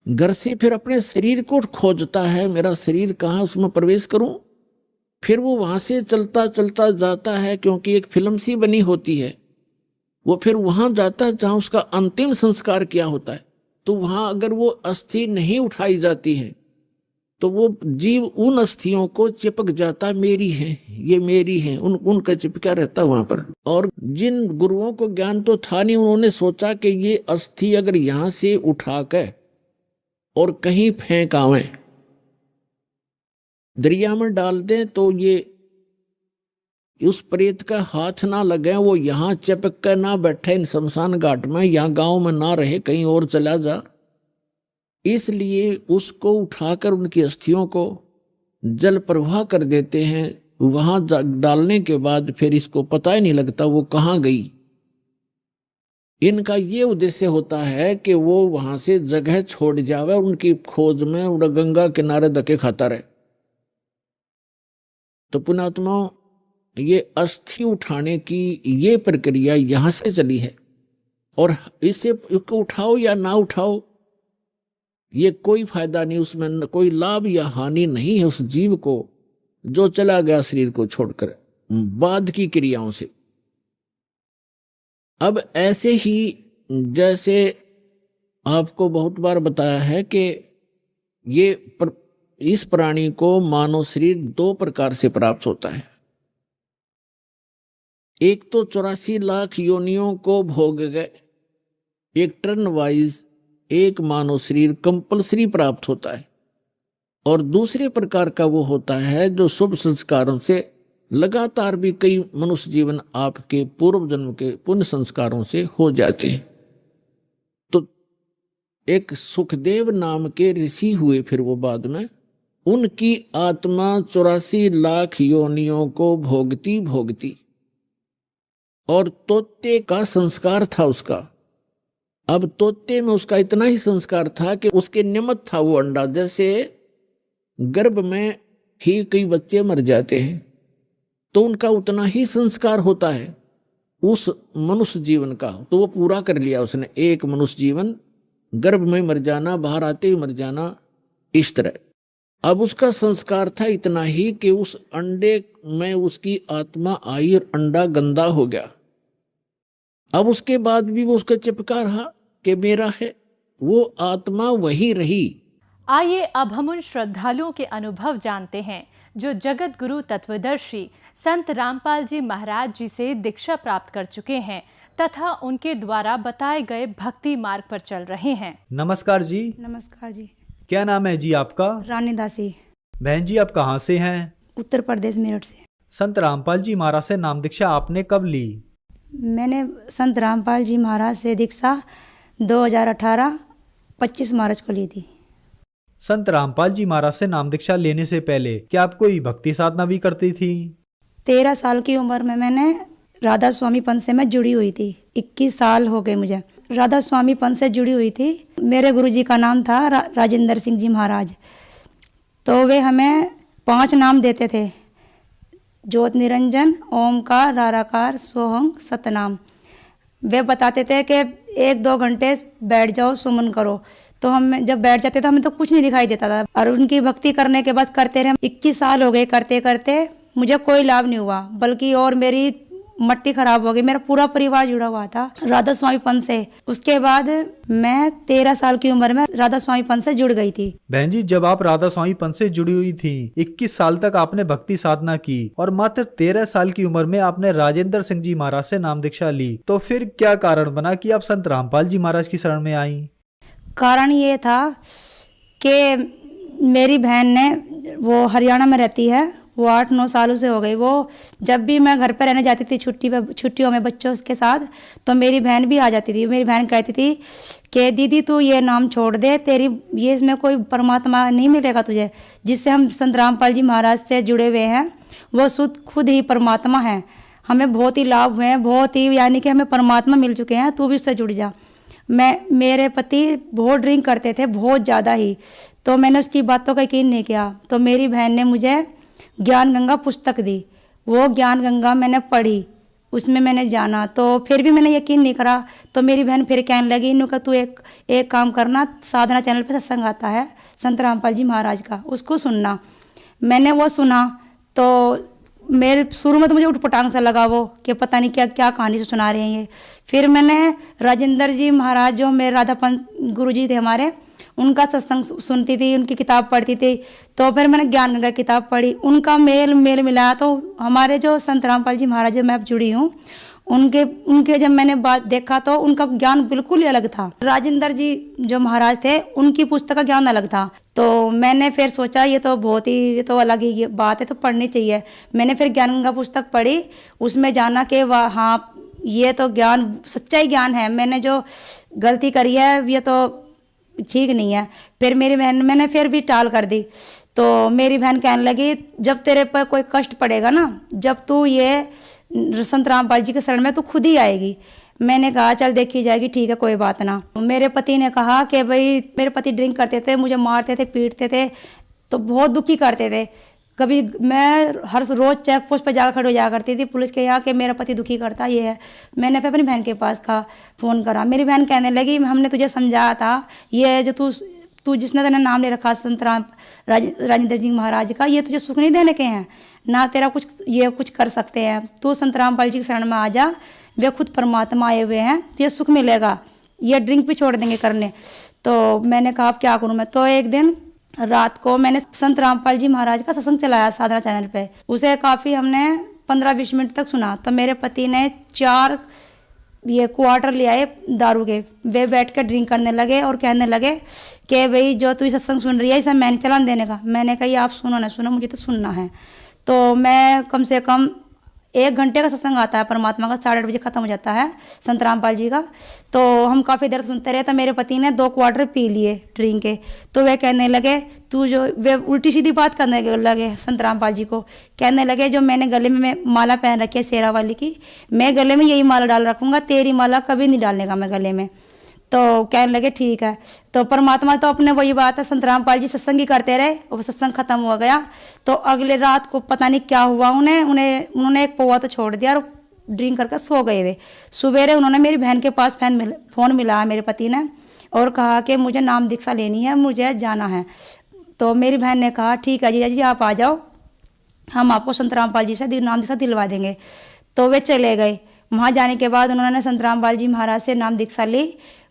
घर से फिर अपने शरीर को खोजता है, मेरा शरीर कहाँ, उसमें प्रवेश करूं। फिर वो वहां से चलता चलता जाता है, क्योंकि एक फिल्म सी बनी होती है, वो फिर वहां जाता है जहां उसका अंतिम संस्कार किया होता है। तो वहां अगर वो अस्थि नहीं उठाई जाती है, तो वो जीव उन अस्थियों को चिपक जाता, मेरी है, ये मेरी है, उनका चिपका रहता वहां पर। और जिन गुरुओं को ज्ञान तो था नहीं, उन्होंने सोचा कि ये अस्थि अगर यहां से उठा कर और कहीं फेंक आवे, दरिया में डाल दें, तो ये उस प्रेत का हाथ ना लगे, वो यहां चिपक कर ना बैठे इन शमशान घाट में, यहां गांव में ना रहे, कहीं और चला जा। इसलिए उसको उठाकर उनकी अस्थियों को जल प्रवाह कर देते हैं। वहां डालने के बाद फिर इसको पता ही नहीं लगता वो कहाँ गई। इनका ये उद्देश्य होता है कि वो वहां से जगह छोड़ जावे, उनकी खोज में उड़ा गंगा किनारे धक्के खाता रहे। तो पुण्यात्माओं, ये अस्थि उठाने की ये प्रक्रिया यहां से चली है। और इसे उठाओ या ना उठाओ, ये कोई फायदा नहीं, उसमें कोई लाभ या हानि नहीं है उस जीव को जो चला गया शरीर को छोड़कर बाद की क्रियाओं से। अब ऐसे ही जैसे आपको बहुत बार बताया है कि इस प्राणी को मानव शरीर 2 प्रकार से प्राप्त होता है। एक तो 84 लाख योनियों को भोग गए, एक टर्न वाइज एक मानव शरीर कंपलसरी प्राप्त होता है। और दूसरे प्रकार का वो होता है जो शुभ संस्कारों से लगातार भी कई मनुष्य जीवन आपके पूर्व जन्म के पुण्य संस्कारों से हो जाते हैं। तो एक सुखदेव नाम के ऋषि हुए, फिर वो बाद में उनकी आत्मा 84 लाख योनियों को भोगती भोगती, और तोते का संस्कार था उसका। अब तोते में उसका इतना ही संस्कार था कि उसके निमित्त था वो अंडा। जैसे गर्भ में ही कई बच्चे मर जाते हैं, तो उनका उतना ही संस्कार होता है उस मनुष्य जीवन का, तो वो पूरा कर लिया उसने। एक मनुष्य जीवन, गर्भ में मर जाना, बाहर आते ही मर जाना, इस तरह। अब उसका संस्कार था इतना ही कि उस अंडे में उसकी आत्मा आई और अंडा गंदा हो गया। अब उसके बाद भी वो उसका चिपका रहा कि मेरा है, वो आत्मा वही रही। आइए अब हम उन श्रद्धालुओं के अनुभव जानते हैं जो जगत गुरु तत्वदर्शी संत रामपाल जी महाराज जी से दीक्षा प्राप्त कर चुके हैं तथा उनके द्वारा बताए गए भक्ति मार्ग पर चल रहे हैं। नमस्कार जी। नमस्कार जी। क्या नाम है जी आपका? रानी दासी। बहन जी आप कहाँ से हैं? उत्तर प्रदेश, मेरठ से। संत रामपाल जी महाराज से नाम दीक्षा आपने कब ली? मैंने संत रामपाल जी महाराज से दीक्षा 2018 25 मार्च को ली थी। संत रामपाल जी महाराज से नाम दीक्षा लेने से पहले क्या आप कोई भक्ति साधना भी करती थी? 13 साल की उम्र में मैंने राधा स्वामी पंथ से मैं जुड़ी हुई थी। 21 साल हो गए मुझे राधा स्वामी पंथ से जुड़ी हुई थी। मेरे गुरुजी का नाम था राजेंद्र सिंह जी महाराज। तो वे हमें 5 नाम देते थे, ज्योत निरंजन, ओमकार, राराकार, सोहम, सतनाम। वे बताते थे कि 1-2 घंटे बैठ जाओ, सुमन करो। तो हम जब बैठ जाते थे हमें तो कुछ नहीं दिखाई देता था और उनकी भक्ति करने के बाद करते रहे। 21 साल हो गए करते करते, मुझे कोई लाभ नहीं हुआ, बल्कि और मेरी मट्टी खराब हो गई। मेरा पूरा परिवार जुड़ा हुआ था राधा स्वामी पंथ से। उसके बाद मैं 13 साल की उम्र में राधा स्वामी पंथ से जुड़ गई थी। बहन जी जब आप राधा स्वामी पंथ से जुड़ी हुई थी, 21 साल तक आपने भक्ति साधना की और मात्र 13 साल की उम्र में आपने राजेंद्र सिंह जी महाराज से नाम दीक्षा ली, तो फिर क्या कारण बना कि आप संत रामपाल जी महाराज की शरण में आई? कारण ये था कि मेरी बहन ने, वो हरियाणा में रहती है, वो 8-9 सालों से हो गई। वो जब भी मैं घर पर रहने जाती थी छुट्टियों में बच्चों के साथ, तो मेरी बहन भी आ जाती थी। मेरी बहन कहती थी कि दीदी तू ये नाम छोड़ दे, तेरी ये इसमें कोई परमात्मा नहीं मिलेगा तुझे। जिससे हम संत रामपाल जी महाराज से जुड़े हुए हैं वो खुद ही परमात्मा है। हमें बहुत ही लाभ हुए हैं, बहुत ही, यानी कि हमें परमात्मा मिल चुके हैं, तू भी उससे जुड़ जा। मेरे पति बहुत ड्रिंक करते थे, बहुत ज़्यादा ही। तो मैंने उसकी बातों का यकीन नहीं किया। तो मेरी बहन ने मुझे ज्ञान गंगा पुस्तक दी। वो ज्ञान गंगा मैंने पढ़ी, उसमें मैंने जाना, तो फिर भी मैंने यकीन नहीं करा। तो मेरी बहन फिर कहने लगी, इन्हों का तू एक काम करना, साधना चैनल पे सत्संग आता है संत रामपाल जी महाराज का, उसको सुनना। मैंने वो सुना तो मेरे शुरू में तो मुझे उठपटांग सा लगा वो, कि पता नहीं क्या क्या कहानी से सुना रहे हैं ये। फिर मैंने राजेंद्र जी महाराज, जो मेरे राधा पंत गुरु जी थे हमारे, उनका सत्संग सुनती थी, उनकी किताब पढ़ती थी। तो फिर मैंने ज्ञान गंगा किताब पढ़ी, उनका मेल मिलाया। तो हमारे जो संत रामपाल जी महाराज मैं अब जुड़ी हूँ, उनके जब मैंने बात देखा तो उनका ज्ञान बिल्कुल ही अलग था। राजेंद्र जी जो महाराज थे, उनकी पुस्तक का ज्ञान अलग था। तो मैंने फिर सोचा ये तो बहुत ही, ये तो अलग ही बात है, तो पढ़नी चाहिए। मैंने फिर ज्ञान गंगा पुस्तक पढ़ी, उसमें जाना कि वाह हाँ ये तो ज्ञान सच्चा ही ज्ञान है, मैंने जो गलती करी है ये तो ठीक नहीं है। फिर मेरी बहन, मैंने फिर भी टाल कर दी। तो मेरी बहन कहने लगी, जब तेरे पर कोई कष्ट पड़ेगा ना, जब तू ये संत रामपाल जी के शरण में तू खुद ही आएगी। मैंने कहा चल देखी जाएगी, ठीक है कोई बात ना। मेरे पति ने कहा कि भाई, मेरे पति ड्रिंक करते थे, मुझे मारते थे, पीटते थे, तो बहुत दुखी करते थे। कभी मैं हर रोज चेक पोस्ट पर जाकर खड़े हो जाया करती थी पुलिस के यहाँ, कि मेरा पति दुखी करता ये है। मैंने फिर अपनी बहन के पास फ़ोन करा। मेरी बहन कहने लगी, हमने तुझे समझाया था, ये जो तू जिसने तेरा नाम ले रखा संत राजेंद्र जी महाराज का, ये तुझे सुख नहीं देने के हैं ना, तेरा कुछ कर सकते हैं। तू संत रामपाल जी के शरण में आ जा, वे खुद परमात्मा आए हुए हैं, तुझे सुख मिलेगा, ये ड्रिंक भी छोड़ देंगे करने। तो मैंने कहा अब क्या करूँ मैं। तो एक दिन रात को मैंने संत रामपाल जी महाराज का सत्संग चलाया साधना चैनल पे। उसे काफ़ी हमने 15-20 मिनट तक सुना। तो मेरे पति ने 4 ये क्वार्टर ले आए दारू के, वे बैठ कर ड्रिंक करने लगे और कहने लगे कि भाई जो तू सत्संग सुन रही है इसे मैंने चलान देने का। मैंने कहा ये आप सुनो ना सुनो, मुझे तो सुनना है। तो मैं कम से कम 1 घंटे का सत्संग आता है परमात्मा का, 8:30 बजे खत्म हो जाता है संत रामपाल जी का। तो हम काफ़ी देर सुनते रहे। तो मेरे पति ने 2 क्वार्टर पी लिए ड्रिंक के। तो वे कहने लगे वे उल्टी सीधी बात करने लगे संत रामपाल जी को। कहने लगे जो मैंने गले में माला पहन रखी है शेरा वाली की, मैं गले में यही माला डाल रखूँगा, तेरी माला कभी नहीं डालने का मैं गले में। तो कहने लगे ठीक है। तो परमात्मा तो अपने वही बात है, संत रामपाल जी सत्संग ही करते रहे, वो सत्संग खत्म हो गया। तो अगले रात को पता नहीं क्या हुआ, उन्होंने एक पौवा तो छोड़ दिया और ड्रिंक करके सो गए वे। सवेरे उन्होंने मेरी बहन के पास फ़ोन मिलाया मेरे पति ने और कहा कि मुझे नाम दीक्षा लेनी है, मुझे जाना है। तो मेरी बहन ने कहा ठीक है जीजा जी आप आ जाओ, हम आपको संत रामपाल जी से नाम दीक्षा दिलवा देंगे। तो वे चले गए। वहाँ जाने के बाद उन्होंने संत रामपाल जी महाराज से नाम दीक्षा ली।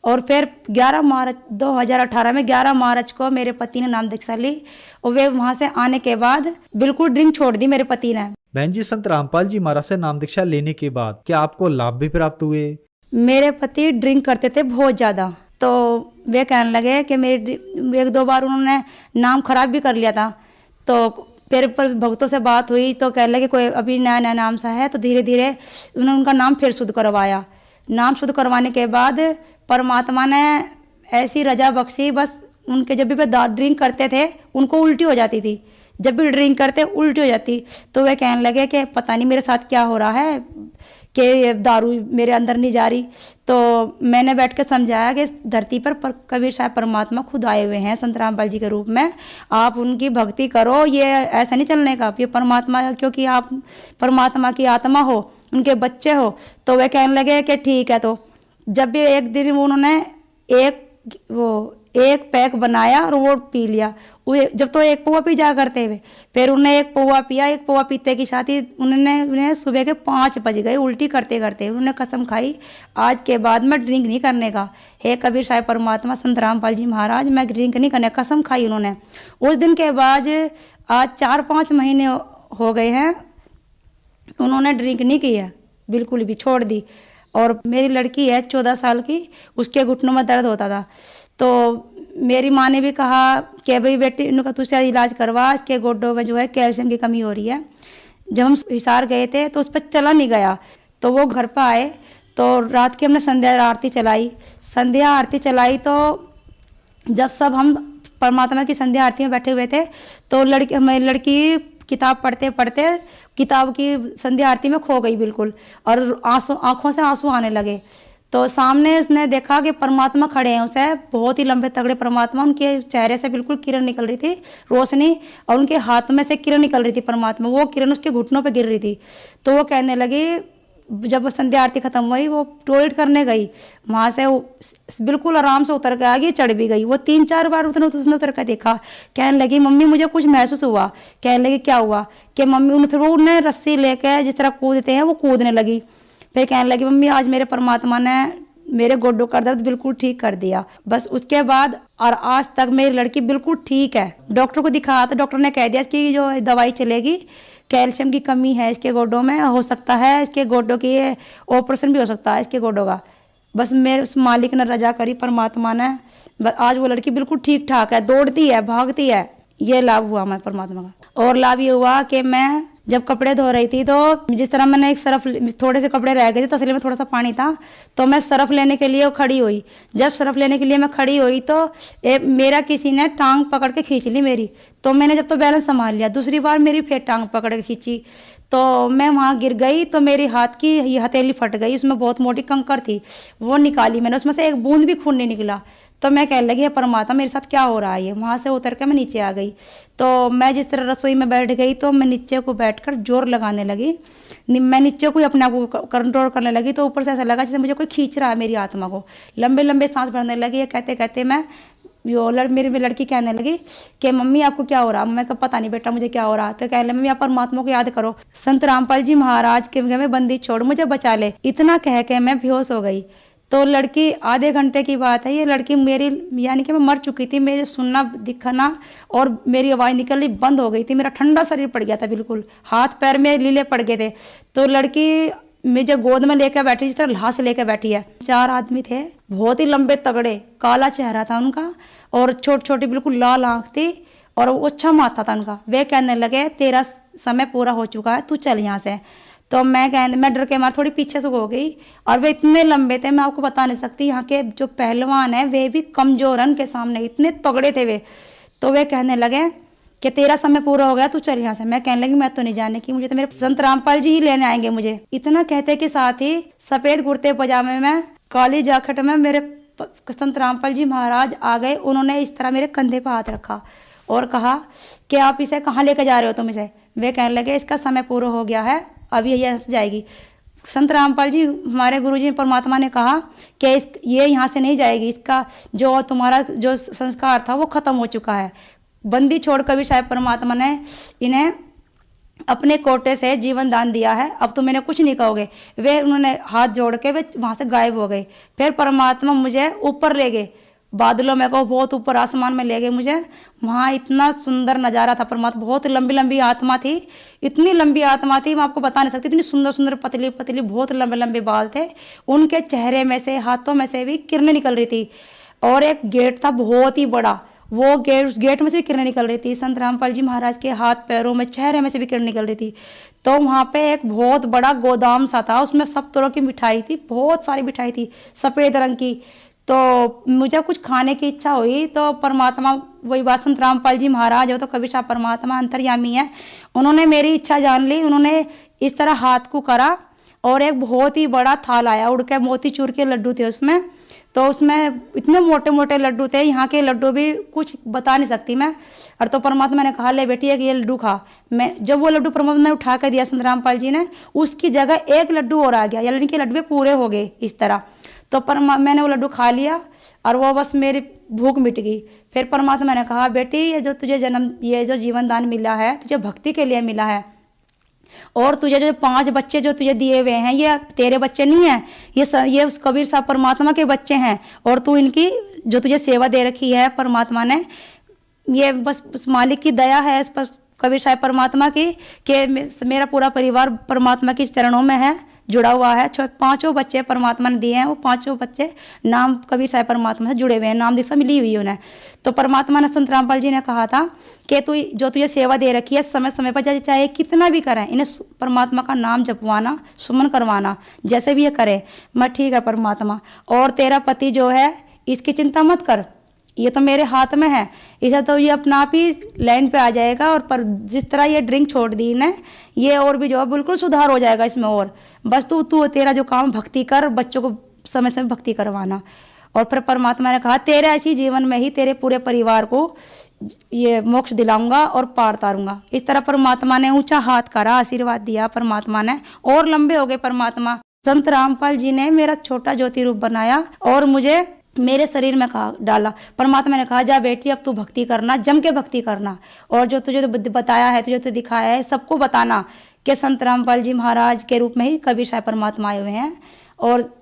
और फिर 11 मार्च 2018 में 11 मार्च को मेरे पति ने नाम दीक्षा ली और वे वहां से आने के बाद बिल्कुल ड्रिंक छोड़ दी मेरे पति ने। बहन जी, संत रामपाल जी महाराज से नाम दीक्षा लेने के बाद क्या आपको लाभ भी प्राप्त हुए? मेरे पति ड्रिंक करते थे बहुत ज़्यादा, तो वे कहने लगे कि मेरी 1-2 बार उन्होंने नाम खराब भी कर लिया था। तो फिर पर भक्तों से बात हुई तो कहने लगे कोई अभी नया नया नाम सा है, तो धीरे धीरे उन्होंने उनका नाम फिर शुद्ध करवाया। नाम शुद्ध करवाने के बाद परमात्मा ने ऐसी रजा बख्शी, बस उनके जब भी ड्रिंक करते थे उनको उल्टी हो जाती थी, जब भी ड्रिंक करते उल्टी हो जाती। तो वे कहने लगे कि पता नहीं मेरे साथ क्या हो रहा है कि ये दारू मेरे अंदर नहीं जा रही। तो मैंने बैठ कर समझाया कि धरती पर कबीर साहब परमात्मा खुद आए हुए हैं संत रामपाल जी के रूप में, आप उनकी भक्ति करो, ये ऐसा नहीं चलने का, ये परमात्मा, क्योंकि आप परमात्मा की आत्मा हो, उनके बच्चे हो। तो वे कहने लगे कि ठीक है। तो जब भी एक दिन उन्होंने एक पैक बनाया और वो पी लिया। जब तो एक पौवा पी जा करते हुए, फिर उन्हें एक पौवा पिया। एक पौवा पीते की साथ ही उन्हें सुबह के 5 बज गए उल्टी करते करते। उन्होंने कसम खाई आज के बाद मैं ड्रिंक नहीं करने का, हे कबीर साहब परमात्मा संत रामपाल जी महाराज मैं ड्रिंक नहीं करने, कसम खाई उन्होंने। उस दिन के बाद आज 4-5 महीने हो गए हैं, उन्होंने ड्रिंक नहीं की है, बिल्कुल भी छोड़ दी। और मेरी लड़की है 14 साल की, उसके घुटनों में दर्द होता था। तो मेरी माँ ने भी कहा कि भाई बेटी इनका तुझसे इलाज करवा, इसके गोड्डों में जो है कैल्शियम की कमी हो रही है। जब हम हिसार गए थे तो उस पर चला नहीं गया, तो वो घर पर आए तो रात की हमने संध्या आरती चलाई। तो जब सब हम परमात्मा की संध्या आरती में बैठे हुए थे तो हमारी लड़की किताब पढ़ते पढ़ते किताब की संध्या आरती में खो गई बिल्कुल, और आंखों से आंसू आने लगे। तो सामने उसने देखा कि परमात्मा खड़े हैं, उसे बहुत ही लंबे तगड़े परमात्मा, उनके चेहरे से बिल्कुल किरण निकल रही थी, रोशनी, और उनके हाथ में से किरण निकल रही थी परमात्मा, वो किरण उसके घुटनों पे गिर रही थी। तो वो कहने लगी, जब संध्या आरती खत्म हुई वो टॉयलेट करने गई, वहाँ से बिल्कुल आराम से उतर के आ गई, चढ़ भी गई। वो 3-4 बार उसने उतर कर देखा, कहने लगी मम्मी मुझे कुछ महसूस हुआ। कहने लगी क्या हुआ? कि मम्मी फिर वो उन्हें रस्सी लेकर जिस तरह कूदते हैं वो कूदने लगी। फिर कहने लगी मम्मी आज मेरे परमात्मा ने मेरे गोड्डों का दर्द बिल्कुल ठीक कर दिया। बस उसके बाद और आज तक मेरी लड़की बिल्कुल ठीक है। डॉक्टर को दिखाया तो डॉक्टर ने कह दिया इसकी जो दवाई चलेगी, कैल्शियम की कमी है इसके गोड्डों में, हो सकता है इसके गोड्डों की ऑपरेशन भी हो सकता है इसके गोड्डों का। बस मेरे उस मालिक ने रजा करी परमात्मा ने, आज वो लड़की बिल्कुल ठीक ठाक है, दौड़ती है, भागती है। ये लाभ हुआ हमारे परमात्मा का। और लाभ ये हुआ कि मैं जब कपड़े धो रही थी तो जिस तरह मैंने एक सरफ, थोड़े से कपड़े रह गए थे, तसले में थोड़ा सा पानी था, तो मैं सरफ लेने के लिए खड़ी हुई। जब सरफ लेने के लिए मैं खड़ी हुई तो मेरा किसी ने टांग पकड़ के खींच ली मेरी। तो मैंने जब तो बैलेंस संभाल लिया, दूसरी बार मेरी फिर टांग पकड़ के खींची तो मैं वहाँ गिर गई। तो मेरी हाथ की ये हथेली फट गई, उसमें बहुत मोटी कंकर थी, वो निकाली मैंने, उसमें से एक बूंद भी खून नहीं निकला। तो मैं कहने लगी परमात्मा मेरे साथ क्या हो रहा है। वहाँ से उतर के मैं नीचे आ गई। तो मैं जिस तरह रसोई में बैठ गई तो मैं नीचे को बैठकर जोर लगाने लगी, मैं नीचे को अपने आप को कंट्रोल करने लगी। तो ऊपर से ऐसा लगा जैसे मुझे कोई खींच रहा है मेरी आत्मा को, लंबे लंबे सांस भरने लगी। ये कहते कहते मैं मेरी लड़की कहने लगी कि मम्मी आपको क्या हो रहा? मैं कहा पता नहीं बेटा मुझे क्या हो रहा। तो कह ले मम्मी आप परमात्मा को याद करो, संत रामपाल जी महाराज के में बंदी छोड़ मुझे बचा ले। इतना कह के मैं बेहोश हो गई। तो लड़की आधे घंटे की बात है, ये लड़की मेरी यानी कि मैं मर चुकी थी, मेरे सुनना दिखना और मेरी आवाज़ निकलनी बंद हो गई थी, मेरा ठंडा शरीर पड़ गया था, बिल्कुल हाथ पैर में लीले पड़ गए थे। तो लड़की मुझे गोद में लेकर बैठी, जिस तरह लाश लेकर बैठी है। 4 आदमी थे, बहुत ही लंबे तगड़े, काला चेहरा था उनका और छोटी छोटी बिल्कुल लाल आँख थी और अच्छा माथा था उनका। वे कहने लगे तेरा समय पूरा हो चुका है, तू चल यहाँ से। तो मैं डर के मार थोड़ी पीछे से हो गई। और वे इतने लंबे थे मैं आपको बता नहीं सकती, यहाँ के जो पहलवान है वे भी कमजोर के सामने इतने तगड़े थे वे। तो वे कहने लगे कि तेरा समय पूरा हो गया, तू चल यहाँ से। मैं कहने लगी मैं तो नहीं जाने की, मुझे तो मेरे संत रामपाल जी ही लेने आएंगे मुझे। इतना कहते के साथ ही सफेद कुर्ते पजामे में, काली जैकेट में मेरे संत रामपाल जी महाराज आ गए। उन्होंने इस तरह मेरे कंधे पर हाथ रखा और कहा कि आप इसे कहाँ लेकर जा रहे हो तुम इसे? वे कहने लगे इसका समय पूरा हो गया है, अभी ये जाएगी। संत रामपाल जी हमारे गुरुजी परमात्मा ने कहा कि ये यहाँ से नहीं जाएगी, इसका जो तुम्हारा जो संस्कार था वो खत्म हो चुका है। बंदी छोड़ कबीर साहब परमात्मा ने इन्हें अपने कोटे से जीवन दान दिया है, अब तो मैंने कुछ नहीं कहोगे। वे उन्होंने हाथ जोड़ के वे वहां से गायब हो गए। फिर परमात्मा मुझे ऊपर ले गए, बादलों में को बहुत ऊपर आसमान में ले गए मुझे। वहाँ इतना सुंदर नज़ारा था। परमात्मा बहुत लंबी लंबी आत्मा थी, इतनी लंबी आत्मा थी मैं आपको बता नहीं सकती। इतनी सुंदर सुंदर पतली पतली बहुत लंबे लंबे बाल थे। उनके चेहरे में से हाथों में से भी किरणें निकल रही थी। और एक गेट था बहुत ही बड़ा, वो गेट, उस गेट में से भी किरणें निकल रही थी। संत रामपाल जी महाराज के हाथ पैरों में चेहरे में से भी किरणें निकल रही थी। तो वहाँ पे एक बहुत बड़ा गोदाम सा था, उसमें सब तरह की मिठाई थी, बहुत सारी मिठाई थी सफ़ेद रंग की। तो मुझे कुछ खाने की इच्छा हुई तो परमात्मा, वही बात, संत रामपाल जी महाराज, वो तो कबीर साहब परमात्मा अंतर्यामी है, उन्होंने मेरी इच्छा जान ली। उन्होंने इस तरह हाथ को करा और एक बहुत ही बड़ा थाल आया उड़ के, मोतीचूर के लड्डू थे उसमें। तो उसमें इतने मोटे मोटे लड्डू थे, यहाँ के लड्डू भी कुछ बता नहीं सकती मैं। और तो परमात्मा ने कहा ले बेटी एक ये लड्डू खा। मैं जब वो लड्डू परमात्मा ने उठा कर दिया संत रामपाल जी ने, उसकी जगह एक लड्डू और आ गया, यानी कि लड्डू पूरे हो गए इस तरह। तो मैंने वो लड्डू खा लिया और वो बस मेरी भूख मिट गई। फिर परमात्मा ने कहा बेटी ये जो तुझे जन्म, ये जो जीवन दान मिला है तुझे भक्ति के लिए मिला है, और तुझे जो 5 बच्चे जो तुझे दिए हुए हैं ये तेरे बच्चे नहीं हैं, ये उस कबीर साहब परमात्मा के बच्चे हैं। और तू इनकी जो तुझे सेवा दे रखी है परमात्मा ने, ये बस उस मालिक की दया है इस पर, कबीर साहब परमात्मा की, कि मेरा पूरा परिवार परमात्मा के चरणों में है, जुड़ा हुआ है। 5 बच्चे परमात्मा ने दिए हैं, वो 5 बच्चे नाम कबीर साहब परमात्मा से जुड़े हुए हैं, नाम दीक्षा मिली हुई है उन्हें। तो परमात्मा ने संत रामपाल जी ने कहा था कि तू जो तुझे सेवा दे रखी है समय समय पर चाहे कितना भी करें, इन्हें परमात्मा का नाम जपवाना, सुमन करवाना, जैसे भी ये करे। मैं ठीक है परमात्मा, और तेरा पति जो है इसकी चिंता मत कर, ये तो मेरे हाथ में है, इसे तो ये अपना आप ही लाइन पे आ जाएगा। और पर जिस तरह ये ड्रिंक छोड़ दी ने, ये और भी जो है बिल्कुल सुधार हो जाएगा इसमें। और बस तू तेरा जो काम भक्ति कर, बच्चों को समय समय भक्ति करवाना। और फिर परमात्मा ने कहा तेरे ऐसी जीवन में ही तेरे पूरे परिवार को ये मोक्ष दिलाऊंगा और पार तारूंगा। इस तरह परमात्मा ने ऊंचा हाथ करा, आशीर्वाद दिया परमात्मा ने, और लंबे हो गए परमात्मा। संत रामपाल जी ने मेरा छोटा ज्योति रूप बनाया और मुझे मेरे शरीर में डाला। परमात्मा ने कहा जा बेटी अब तू भक्ति करना, जम के भक्ति करना, और जो तुझे बताया है, तुझे तो दिखाया है, सबको बताना कि संत रामपाल जी महाराज के रूप में ही कबीर साहब परमात्मा आए हुए हैं। और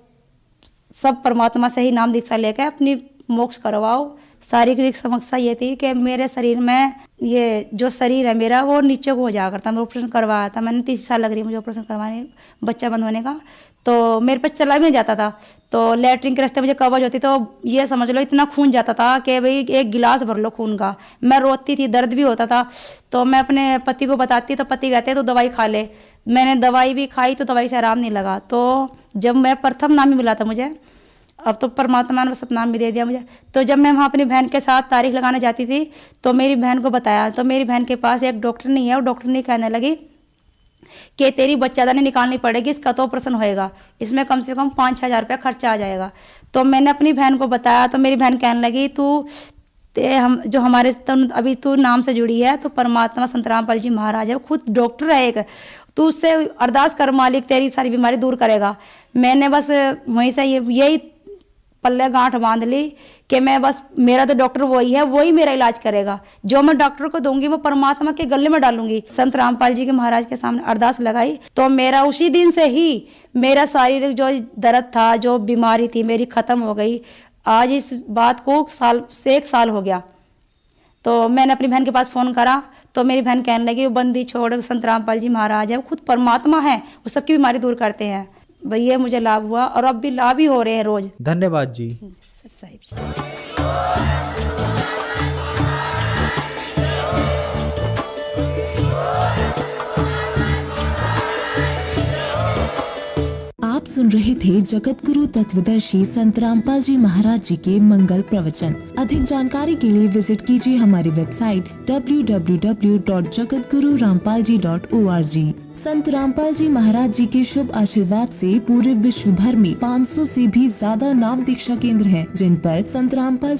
सब परमात्मा से ही नाम दीक्षा लेकर अपनी मोक्ष करवाओ। शारीरिक समस्या ये थी कि मेरे शरीर में ये जो शरीर है मेरा वो नीचे को हो जाया करता। मैं ऑपरेशन करवाया था, मैंने 30 साल लग रही है मुझे ऑपरेशन करवाने, बच्चा बंद होने का। तो मेरे पे चला भी नहीं जाता था, तो लैट्रिन के रास्ते मुझे कब्ज होती, तो ये समझ लो इतना खून जाता था कि भाई एक गिलास भर लो खून का। मैं रोती थी, दर्द भी होता था। तो मैं अपने पति को बताती, तो पति कहते तो दवाई खा ले। मैंने दवाई भी खाई तो दवाई से आराम नहीं लगा। तो जब मैं प्रथम नाम ही मिला था मुझे, अब तो परमात्मा ने सतनाम भी दे दिया मुझे। तो जब मैं वहाँ अपनी बहन के साथ तारीख लगाने जाती थी तो मेरी बहन को बताया, तो मेरी बहन के पास एक डॉक्टर नहीं है, और डॉक्टर ने कहने लगी कि तेरी बच्चादानी निकालनी पड़ेगी, इसका तो ऑपरेशन होएगा, इसमें कम से कम 5-6 हज़ार रुपया खर्चा आ जाएगा। तो मैंने अपनी बहन को बताया, तो मेरी बहन कहने लगी हम जो हमारे अभी तू नाम से जुड़ी है, तो परमात्मा संत रामपाल जी महाराज है, खुद डॉक्टर है एक, तू उससे अरदास कर, मालिक तेरी सारी बीमारी दूर करेगा। मैंने बस वहीं से यही पल्ले गांठ बांध ली कि मैं बस, मेरा तो डॉक्टर वही है, वही मेरा इलाज करेगा, जो मैं डॉक्टर को दूंगी वो परमात्मा के गले में डालूंगी। संत रामपाल जी के महाराज के सामने अरदास लगाई, तो मेरा उसी दिन से ही मेरा शारीरिक जो दर्द था, जो बीमारी थी मेरी खत्म हो गई। आज इस बात को 1 साल हो गया। तो मैंने अपनी बहन के पास फ़ोन करा, तो मेरी बहन कहने लगी वो बंदी छोड़, संत रामपाल जी महाराज है, वो खुद परमात्मा है, वो सबकी बीमारी दूर करते हैं। भाई ये मुझे लाभ हुआ, और अब भी लाभ ही हो रहे हैं रोज। धन्यवाद जी। साहिब जी। आप सुन रहे थे जगत गुरु तत्वदर्शी संत रामपाल जी महाराज जी के मंगल प्रवचन। अधिक जानकारी के लिए विजिट कीजिए हमारी वेबसाइट www.jagatgururampalji.org। संत रामपाल जी महाराज जी के शुभ आशीर्वाद से पूरे विश्व भर में 500 से भी ज्यादा नाम दीक्षा केंद्र हैं, जिन पर संत रामपाल